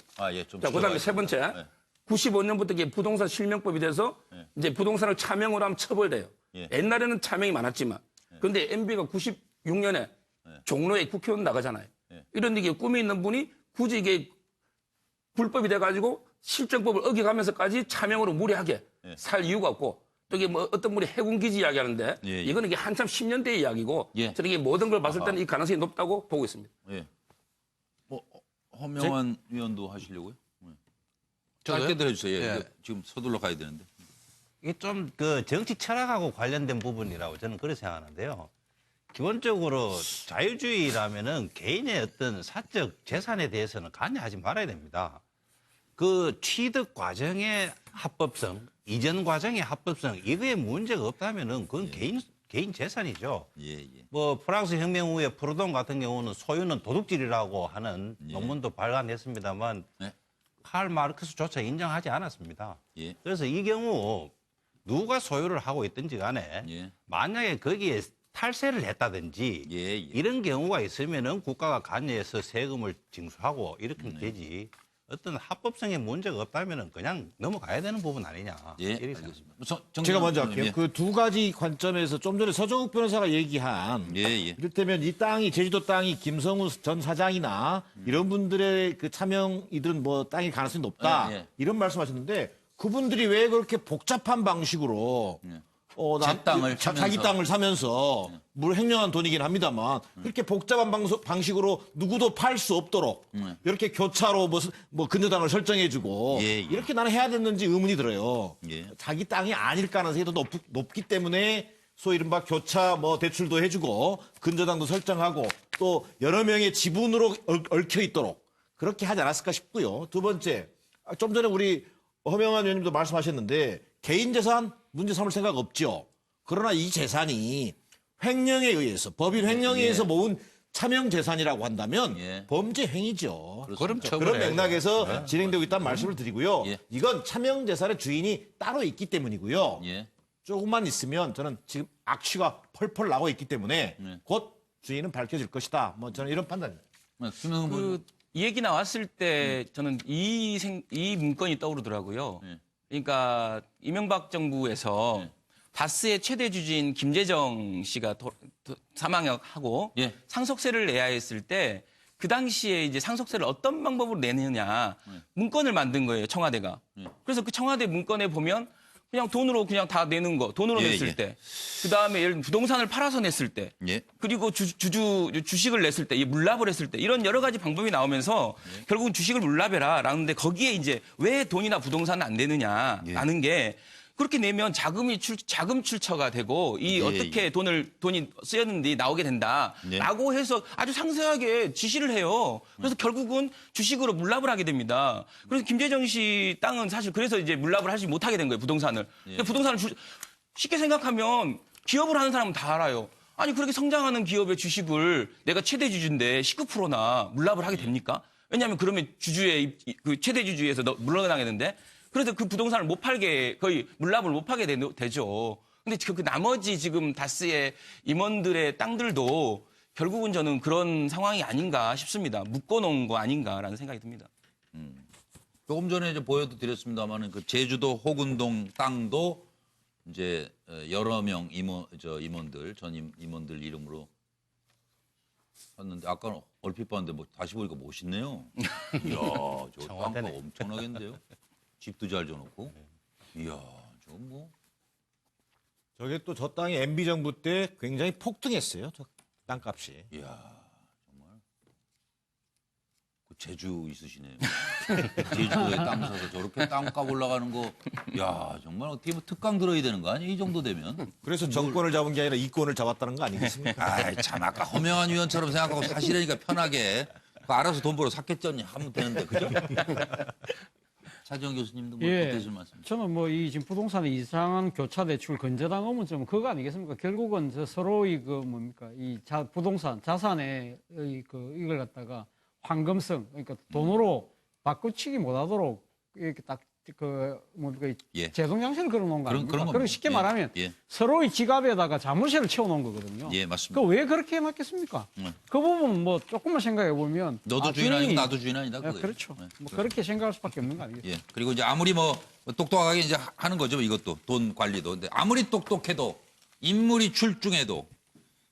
좀 그다음에 세 번째 95년부터 이게 부동산 실명법이 돼서 이제 부동산을 차명으로 하면 처벌돼요. 옛날에는 차명이 많았지만 그런데 MB가 96년에 종로에 국회의원 나가잖아요. 이런 이게 꿈이 있는 분이 굳이 이게 불법이 돼가지고 실정법을 어겨가면서까지 차명으로 무리하게 살 이유가 없고 또 이게 뭐 어떤 분이 해군기지 이야기하는데 이거는 이게 한참 10년대의 이야기고 저는 이게 모든 걸 봤을 때는 이 가능성이 높다고 보고 있습니다. 허명환 위원도 하시려고요? 짧게들 해주세요. 지금 서둘러 가야 되는데. 이게 좀 그 정치 철학하고 관련된 부분이라고 저는 그렇게 생각하는데요. 기본적으로 자유주의라면은 개인의 어떤 사적 재산에 대해서는 관여하지 말아야 됩니다. 그 취득 과정의 합법성, 이전 과정의 합법성, 이거에 문제가 없다면은 그건 개인 재산이죠. 뭐 프랑스 혁명 후에 프로동 같은 경우는 소유는 도둑질이라고 하는 논문도 발간했습니다만 칼 마르크스조차 인정하지 않았습니다. 그래서 이 경우 누가 소유를 하고 있든지 간에 만약에 거기에 탈세를 했다든지 이런 경우가 있으면은 국가가 관여해서 세금을 징수하고 이렇게 되지 어떤 합법성에 문제가 없다면은 그냥 넘어가야 되는 부분 아니냐. 이렇게 생각합니다. 제가 먼저 할게요. 그 두 가지 관점에서 좀 전에 서정욱 변호사가 얘기한 이를테면 이 땅이 제주도 땅이 김성우 전 사장이나 이런 분들의 그 차명이든 뭐 땅일 가능성이 높다 이런 말씀하셨는데 그분들이 왜 그렇게 복잡한 방식으로 자기 땅을 사면서 물 횡령한 돈이긴 합니다만 그렇게 복잡한 방식으로 누구도 팔 수 없도록 이렇게 교차로 뭐 근저당을 설정해주고 이렇게 나는 해야 됐는지 의문이 들어요. 자기 땅이 아닐 가능성이 더 높기 때문에 소위 이른바 교차 뭐 대출도 해주고 근저당도 설정하고 또 여러 명의 지분으로 얽혀 있도록 그렇게 하지 않았을까 싶고요. 두 번째, 좀 전에 우리 허명환 의원님도 말씀하셨는데 개인 재산 문제 삼을 생각 없죠. 그러나 이 재산이 횡령에 의해서 법인 횡령에 의해서 모은 차명 재산이라고 한다면 범죄 행위죠. 그런 맥락에서 진행되고 있다는 말씀을 드리고요. 이건 차명 재산의 주인이 따로 있기 때문이고요. 조금만 있으면 저는 지금 악취가 펄펄 나고 있기 때문에 곧 주인은 밝혀질 것이다. 뭐 저는 이런 판단입니다. 이 얘기 나왔을 때 저는 이 문건이 떠오르더라고요. 그러니까 이명박 정부에서 다스의 최대 주주인 김재정 씨가 사망하고 상속세를 내야 했을 때 그 당시에 이제 상속세를 어떤 방법으로 내느냐 문건을 만든 거예요, 청와대가. 그래서 그 청와대 문건에 보면 그냥 돈으로 그냥 다 내는 거, 돈으로 냈을 때, 그 다음에 예를 들면 부동산을 팔아서 냈을 때, 그리고 주식을 냈을 때, 물납을 했을 때, 이런 여러 가지 방법이 나오면서 결국은 주식을 물납해라. 라는데 거기에 이제 왜 돈이나 부동산은 안 되느냐라는 게 그렇게 내면 자금 출처가 되고 이 어떻게 돈이 쓰였는지 나오게 된다라고 해서 아주 상세하게 지시를 해요. 그래서 결국은 주식으로 물납을 하게 됩니다. 그래서 김재정 씨 땅은 사실 그래서 이제 물납을 하지 못하게 된 거예요, 부동산을. 부동산을 쉽게 생각하면 기업을 하는 사람은 다 알아요. 아니 그렇게 성장하는 기업의 주식을 내가 최대 주주인데 19%나 물납을 하게 됩니까? 왜냐하면 그러면 주주의 그 최대 주주에서 물러나겠는데 그래서 그 부동산을 못 팔게 거의 물납을 못 하게 되죠. 근데 그 나머지 지금 다스의 임원들의 땅들도 결국은 저는 그런 상황이 아닌가 싶습니다. 묶어놓은 거 아닌가라는 생각이 듭니다. 조금 전에 이제 보여도 드렸습니다만은 그 제주도 호군동 땅도 이제 여러 명 임원들 전 임원들 이름으로 했는데 아까 얼핏 봤는데 뭐 다시 보니까 멋있네요. 이야, 저 땅가 엄청나겠는데요. 집도 잘 줘놓고. 이야, 저 뭐. 저게 또 저 땅이 MB 정부 때 굉장히 폭등했어요. 저 땅값이. 이야, 정말. 그 재주 있으시네요. 제주도에 땅 사서 저렇게 땅값 올라가는 거. 야, 정말 어떻게 뭐 특강 들어야 되는 거 아니에요? 이 정도 되면. 그래서 정권을 잡은 게 아니라 이권을 잡았다는 거 아니겠습니까? 아이, 참 아까 허명한 위원처럼 생각하고 사실이니까 편하게 알아서 돈 벌어 샀겠잖니 하면 되는데 그죠? 차지원 교수님도 뭐 어떠실 말씀? 저는 뭐 이 지금 부동산의 이상한 교차 대출 건재당 의문점은 그거 아니겠습니까? 결국은 서로의 그 뭡니까 이 부동산 자산의 이걸 갖다가 황금성 그러니까 돈으로 바꾸치기 못하도록 이렇게 딱 제동장치를 걸어놓은 거 아닙니까? 그리고 쉽게 말하면 서로의 지갑에다가 자물쇠를 채워놓은 거거든요. 예, 맞습니다. 그 왜 그렇게 해놨겠습니까? 그 부분 뭐 조금만 생각해 보면 너도 주인 아니고 나도 주인 아니다. 그렇죠. 뭐 그렇게 생각할 수밖에 없는 거 아니겠어요? 예. 그리고 이제 아무리 뭐 똑똑하게 이제 하는 거죠. 이것도 돈 관리도. 근데 아무리 똑똑해도 인물이 출중해도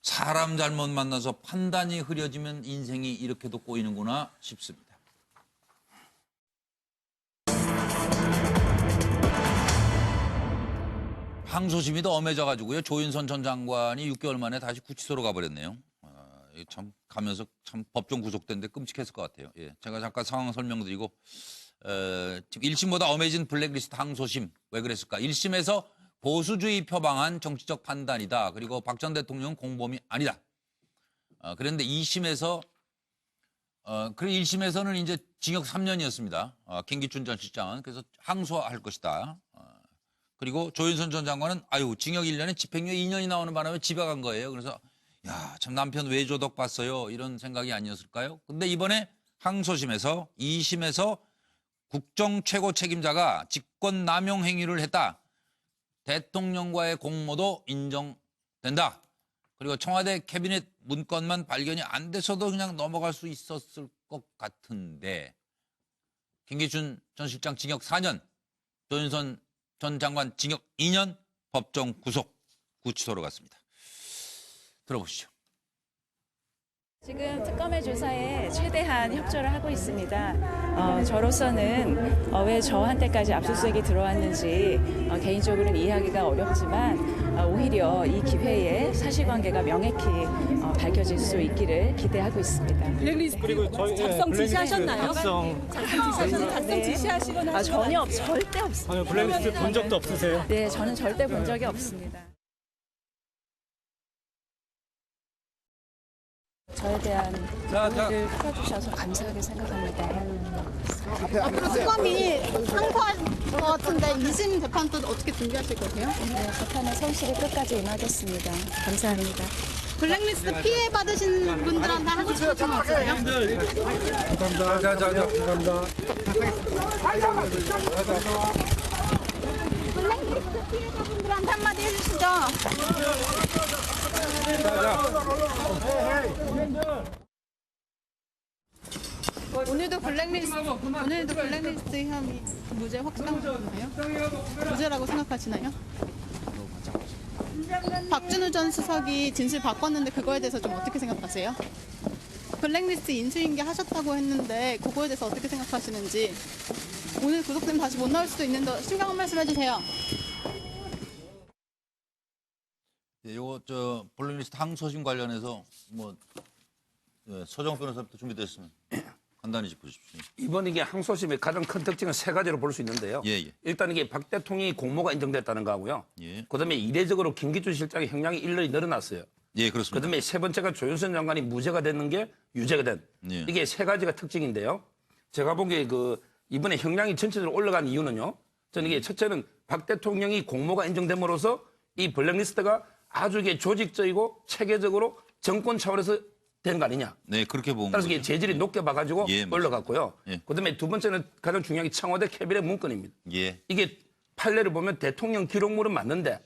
사람 잘못 만나서 판단이 흐려지면 인생이 이렇게도 꼬이는구나 싶습니다. 항소심이 더 엄해져가지고요. 조윤선 전 장관이 6개월 만에 다시 구치소로 가버렸네요. 참 가면서 참 법정 구속된데 끔찍했을 것 같아요. 예, 제가 잠깐 상황 설명드리고 지금 1심보다 엄해진 블랙리스트 항소심 왜 그랬을까? 1심에서 보수주의 표방한 정치적 판단이다. 그리고 박 전 대통령은 공범이 아니다. 그런데 2심에서 그리고 1심에서는 이제 징역 3년이었습니다. 김기춘 전 실장은 그래서 항소할 것이다. 그리고 조윤선 전 장관은 징역 1년에 집행유예 2년이 나오는 바람에 집에 간 거예요. 그래서 야, 참 남편 왜 조덕 봤어요? 이런 생각이 아니었을까요? 근데 이번에 항소심에서 2심에서 국정 최고 책임자가 직권 남용 행위를 했다. 대통령과의 공모도 인정된다. 그리고 청와대 캐비넷 문건만 발견이 안 돼서도 그냥 넘어갈 수 있었을 것 같은데 김기춘 전 실장 징역 4년, 조윤선 전 장관 징역 2년, 법정 구속, 구치소로 갔습니다. 들어보시죠. 지금 특검의 조사에 최대한 협조를 하고 있습니다. 저로서는 왜 저한테까지 압수수색이 들어왔는지 개인적으로는 이해하기가 어렵지만 오히려 이 기회에 사실관계가 명확히 밝혀질 수 있기를 기대하고 있습니다. 그리고 저희 작성 지시하셨나요? 작성 지시하시거나 전혀 절대 없습니다. 블랙리스트 본 적도 없으세요? 네, 저는 절대 본 적이 없습니다. 저에 대한 고민을 풀어주셔서 감사하게 생각합니다. 앞으로 특검이 항소할 것 같은데 2심 재판도 어떻게 준비하실 거세요? 네, 재판에 성실히 끝까지 임하겠습니다. 감사합니다. 블랙리스트 피해 받으신 분들한테 하고 싶은 말 없으세요? 감사합니다. 블랙리스트 피해자분들한테 한마디 해주시죠. 오늘도 블랙리스트 혐의 무죄 확정되나요? 무죄라고 생각하시나요? 박준우 전 수석이 진술 바꿨는데 그거에 대해서 좀 어떻게 생각하세요? 블랙리스트 인수인계 하셨다고 했는데 그거에 대해서 어떻게 생각하시는지 오늘 구속되면 다시 못 나올 수도 있는데 심각한 말씀 해주세요. 예, 요거 블랙리스트 항소심 관련해서 뭐 서정 변호사부터 준비됐으면. 간단히 짚어주십시오. 이번 이게 항소심의 가장 큰 특징은 세 가지로 볼 수 있는데요. 예. 일단 이게 박 대통령이 공모가 인정됐다는 거하고요. 그다음에 이례적으로 김기춘 실장의 형량이 일년이 늘어났어요. 예, 그렇습니다. 그다음에 세 번째가 조윤선 장관이 무죄가 됐는 게 유죄가 된. 예. 이게 세 가지가 특징인데요. 제가 보기에 이번에 형량이 전체적으로 올라간 이유는요. 저는 이게 첫째는 박 대통령이 공모가 인정됨으로써 이 블랙리스트가 아주 이게 조직적이고 체계적으로 정권 차원에서 되는 거 아니냐. 네, 그렇게 본 따라서 거죠. 이게 재질이 높게 봐가지고 예, 올라갔고요. 예. 그다음에 두 번째는 가장 중요한 게 청와대 캐비넷 문건입니다. 예. 이게 판례를 보면 대통령 기록물은 맞는데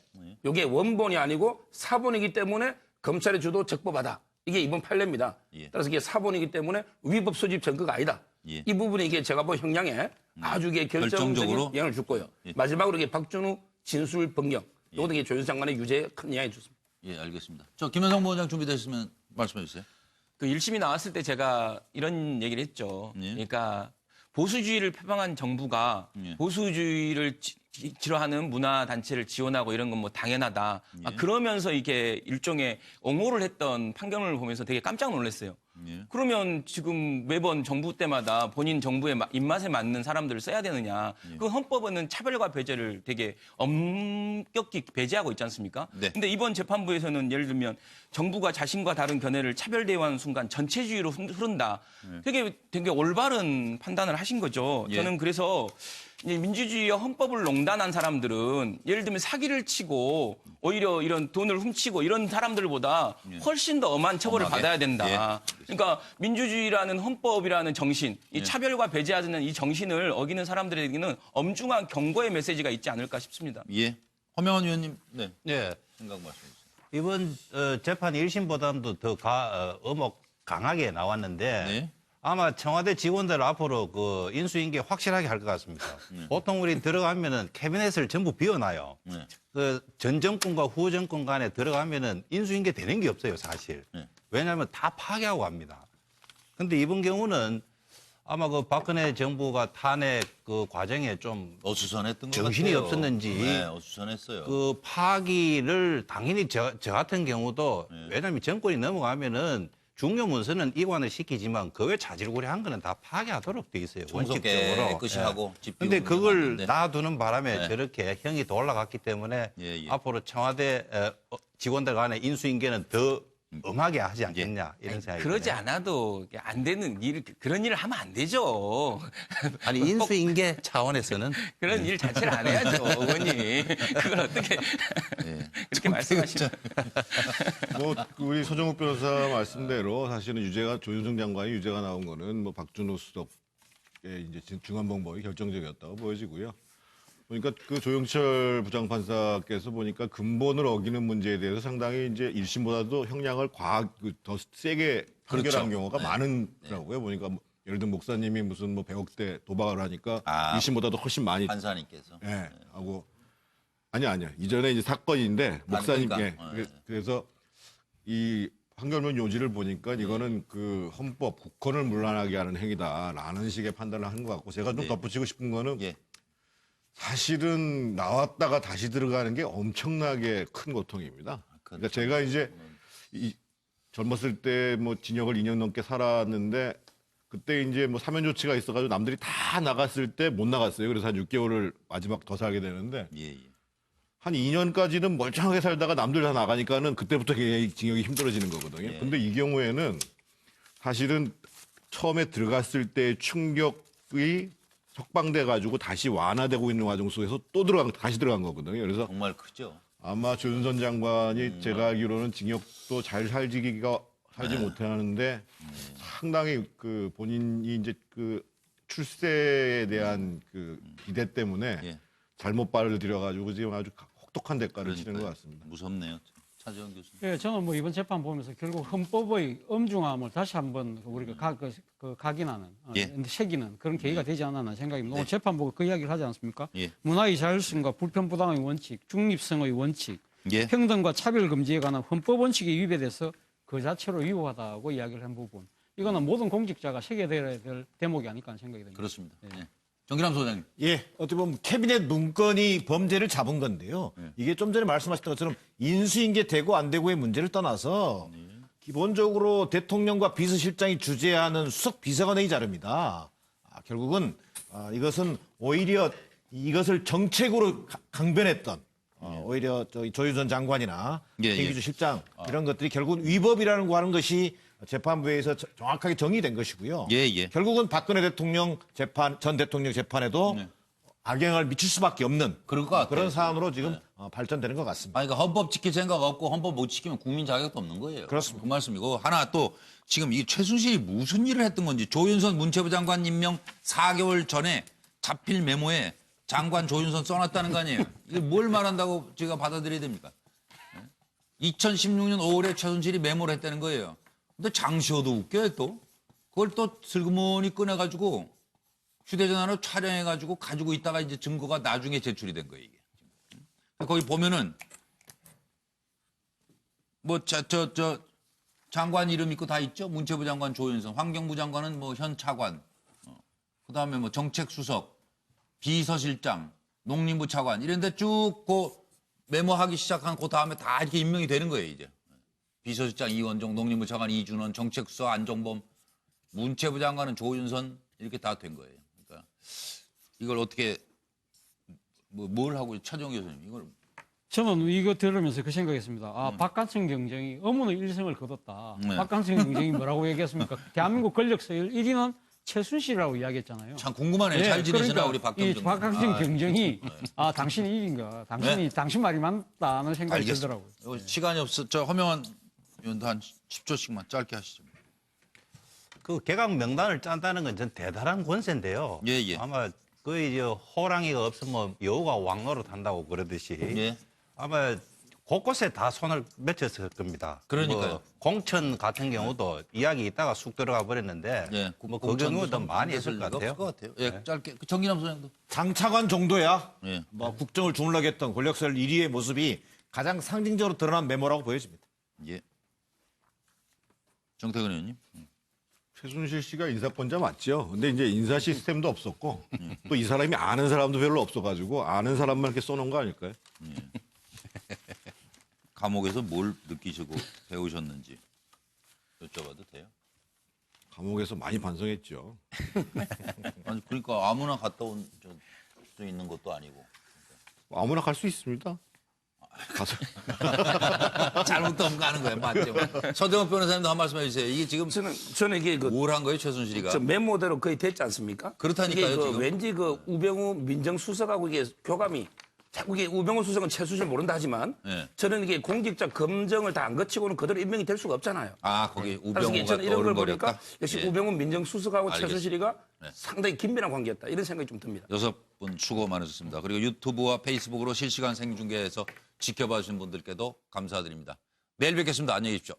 이게 원본이 아니고 사본이기 때문에 검찰의 주도 적법하다. 이게 이번 판례입니다. 따라서 이게 사본이기 때문에 위법 수집 증거가 아니다. 예. 이 부분이 이게 제가 본 형량에 아주 이게 결정적인 결정적으로? 영향을 줄 거예요. 마지막으로 이게 박준우 진술 변경. 이것도 이게 조윤선 장관의 유죄에 큰 영향을 줬습니다. 예, 알겠습니다. 저 김현성 부원장 준비되셨으면 말씀해 주세요. 그 1심이 나왔을 때 제가 이런 얘기를 했죠. 그러니까 보수주의를 표방한 정부가 보수주의를 지로하는 문화 단체를 지원하고 이런 건 뭐 당연하다. 그러면서 이게 일종의 옹호를 했던 판결을 보면서 되게 깜짝 놀랐어요. 그러면 지금 매번 정부 때마다 본인 정부의 입맛에 맞는 사람들을 써야 되느냐. 그 헌법은 차별과 배제를 되게 엄격히 배제하고 있지 않습니까? 근데 이번 재판부에서는 예를 들면 정부가 자신과 다른 견해를 차별 대우하는 순간 전체주의로 흐른다. 되게 올바른 판단을 하신 거죠. 저는 그래서 민주주의와 헌법을 농단한 사람들은 예를 들면 사기를 치고 오히려 이런 돈을 훔치고 이런 사람들보다 훨씬 더 엄한 처벌을 받아야 된다. 그러니까 민주주의라는 헌법이라는 정신, 이 차별과 배제하는 이 정신을 어기는 사람들에게는 엄중한 경고의 메시지가 있지 않을까 싶습니다. 예. 허명환 의원님, 네. 예. 생각 말씀해 주세요. 이번 재판 1심보다도 더 강하게 나왔는데 아마 청와대 직원들 앞으로 그 인수인계 확실하게 할 것 같습니다. 보통 우리 들어가면은 캐비넷을 전부 비워놔요. 그 전 정권과 후 정권 간에 들어가면은 인수인계 되는 게 없어요, 사실. 왜냐하면 다 파괴하고 갑니다. 근데 이번 경우는 아마 그 박근혜 정부가 탄핵 그 과정에 좀 어수선했던 것 정신이 같아요. 없었는지 네, 어수선했어요. 그 파기를 당연히 저 같은 경우도 왜냐하면 정권이 넘어가면은 중요 문서는 이관을 시키지만 그 외 자질구레한 거는 다 파기하도록 돼 있어요. 청소께 원칙적으로. 깨끗이 하고 집 근데 비우는 그걸 맞는데. 놔두는 바람에 저렇게 형이 더 올라갔기 때문에 앞으로 청와대 직원들 간의 인수인계는 더 엄하게 하지 않겠냐 이런 생각이 그러지 드네요. 않아도 안 되는 일, 그런 일을 하면 안 되죠. 아니 인수인계 차원에서는 그런 일 자체를 안 해야죠, 의원님. 그걸 어떻게 그렇게 말씀하시죠? 뭐 우리 서정욱 변호사 말씀대로 사실은 유죄가 조윤선 장관이 유죄가 나온 거는 뭐 박준호 수석의 이제 중한봉법이 결정적이었다고 보여지고요. 보니까 그 조영철 부장판사께서 보니까 근본을 어기는 문제에 대해서 상당히 이제 1심보다도 형량을 더 세게 판결한 경우가 많은라고요. 보니까 뭐 예를 들면 목사님이 무슨 뭐 100억대 도박을 하니까 1심보다도 훨씬 많이 판사님께서 하고 아니요. 이전에 이제 사건인데 목사님 그래서 이 판결문 요지를 보니까 이거는 그 헌법 국헌을 문란하게 하는 행위다라는 식의 판단을 한 것 같고 제가 좀 덧붙이고 싶은 거는 사실은 나왔다가 다시 들어가는 게 엄청나게 큰 고통입니다. 그러니까 제가 이제 젊었을 때 뭐 징역을 2년 넘게 살았는데 그때 이제 뭐 사면 조치가 있어가지고 남들이 다 나갔을 때 못 나갔어요. 그래서 한 6개월을 마지막 더 살게 되는데 한 2년까지는 멀쩡하게 살다가 남들 다 나가니까는 그때부터 징역이 힘들어지는 거거든요. 근데 이 경우에는 사실은 처음에 들어갔을 때 충격이 석방돼 가지고 다시 완화되고 있는 과정 속에서 다시 들어간 거거든요. 그래서 정말 크죠. 아마 조윤선 장관이 제가 알기로는 징역도 잘 살지 못하는데 상당히 그 본인이 이제 그 출세에 대한 그 기대 때문에 잘못 발을 들여가지고 지금 아주 혹독한 대가를 치는 것 같습니다. 무섭네요. 차재원 교수님. 예, 저는 뭐 이번 재판 보면서 결국 헌법의 엄중함을 다시 한번 우리가 각인하는, 새기는 그런 계기가 되지 않았나 생각입니다. 오늘 재판 보고 그 이야기를 하지 않습니까? 문화의 자율성과 불편부당의 원칙, 중립성의 원칙, 평등과 차별 금지에 관한 헌법 원칙이 위배돼서 그 자체로 위법하다고 이야기를 한 부분. 이거는 모든 공직자가 새겨들어야 될 대목이 아닐까 하는 생각이 듭니다. 그렇습니다. 정기남 소장님. 어떻게 보면 캐비넷 문건이 범죄를 잡은 건데요. 이게 좀 전에 말씀하셨던 것처럼 인수인계 되고 안 되고의 문제를 떠나서 기본적으로 대통령과 비서실장이 주재하는 수석 비서관회의 자료입니다. 결국은 이것은 오히려 이것을 정책으로 강변했던 오히려 조윤선 장관이나 김기주 실장 이런 것들이 결국은 위법이라는 거 하는 것이 재판부에서 정확하게 정의된 것이고요. 결국은 박근혜 대통령 전 대통령 재판에도 악영향을 미칠 수밖에 없는 그런 사안으로 지금 발전되는 것 같습니다. 그러니까 헌법 지킬 생각 없고 헌법 못 지키면 국민 자격도 없는 거예요. 그렇습니다. 그 말씀이고 하나 또 지금 이 최순실이 무슨 일을 했던 건지 조윤선 문체부 장관 임명 4개월 전에 자필 메모에 장관 조윤선 써놨다는 거 아니에요. 이게 뭘 말한다고 제가 받아들여야 됩니까? 2016년 5월에 최순실이 메모를 했다는 거예요. 근데 장시호도 웃겨요 또. 그걸 또 슬그머니 꺼내가지고 휴대전화로 촬영해가지고 가지고 있다가 이제 증거가 나중에 제출이 된 거예요, 이게. 거기 보면은, 장관 이름 있고 다 있죠? 문체부 장관 조윤선, 환경부 장관은 뭐 현 차관, 그 다음에 뭐 정책수석, 비서실장, 농림부 차관, 이런 데 쭉 메모하기 시작한 그 다음에 다 이렇게 임명이 되는 거예요, 이제. 비서실장 이원종, 농림부 차관 이준원, 정책수석 안종범, 문체부 장관은 조윤선, 이렇게 다 된 거예요. 이걸 어떻게 뭘 하고 차정 교수님 이걸 저는 이거 들으면서 그 생각했습니다. 박관성 경쟁이 어머니 일성을 거뒀다. 박관성 경쟁이 뭐라고 얘기했습니까? 대한민국 권력 서열 1위는 최순실이라고 이야기했잖아요. 참 궁금하네요. 잘 지내시나 우리 박경정. 이 박관성 경쟁이 당신이 1위인가? 당신 말이 맞다는 생각이 들더라고요. 시간이 없어. 저 허명한 의원도 한 10초씩만 짧게 하시죠. 그 개각 명단을 짠다는 건 전 대단한 권세인데요. 아마 거의 이제 호랑이가 없으면 여우가 왕노릇 한다고 그러듯이 아마 곳곳에 다 손을 맺혔을 겁니다. 그러니까요. 뭐 공천 같은 경우도 이야기 있다가 쑥 들어가 버렸는데 뭐 그 경우도 많이 했을 것 같아요. 짧게 정기남 소장도 장차관 정도야 뭐 국정을 주물럭했던 권력설 1위의 모습이 가장 상징적으로 드러난 메모라고 보여집니다. 정태근 의원님. 최순실 씨가 인사권자 맞죠. 근데 이제 인사 시스템도 없었고 또 이 사람이 아는 사람도 별로 없어가지고 아는 사람만 이렇게 써놓은 거 아닐까요? 감옥에서 뭘 느끼시고 배우셨는지 여쭤봐도 돼요? 감옥에서 많이 반성했죠. 아니 그러니까 아무나 갔다 온 수 있는 것도 아니고. 아무나 갈 수 있습니다. 가서 잘못하면 가는 거예요, 맞죠? 서대원 변호사님도 한 말씀 해주세요. 이게 지금 저는 이게 뭘 한 거예요, 최순실이가? 저 메모대로 거의 됐지 않습니까? 그렇다니까요, 이게 지금. 왠지 우병우 민정수석하고 이게 교감이 자꾸 이게 우병우 수석은 최순실 모른다 하지만 저는 이게 공직자 검증을 다 안 거치고는 그대로 임명이 될 수가 없잖아요. 거기 그래서 우병우가 저는 이런 걸 어른거렸다? 보니까 역시 우병우 민정수석하고 최순실이가 상당히 긴밀한 관계였다 이런 생각이 좀 듭니다. 6분 수고 많으셨습니다. 그리고 유튜브와 페이스북으로 실시간 생중계해서 지켜봐 주신 분들께도 감사드립니다. 내일 뵙겠습니다. 안녕히 계십시오.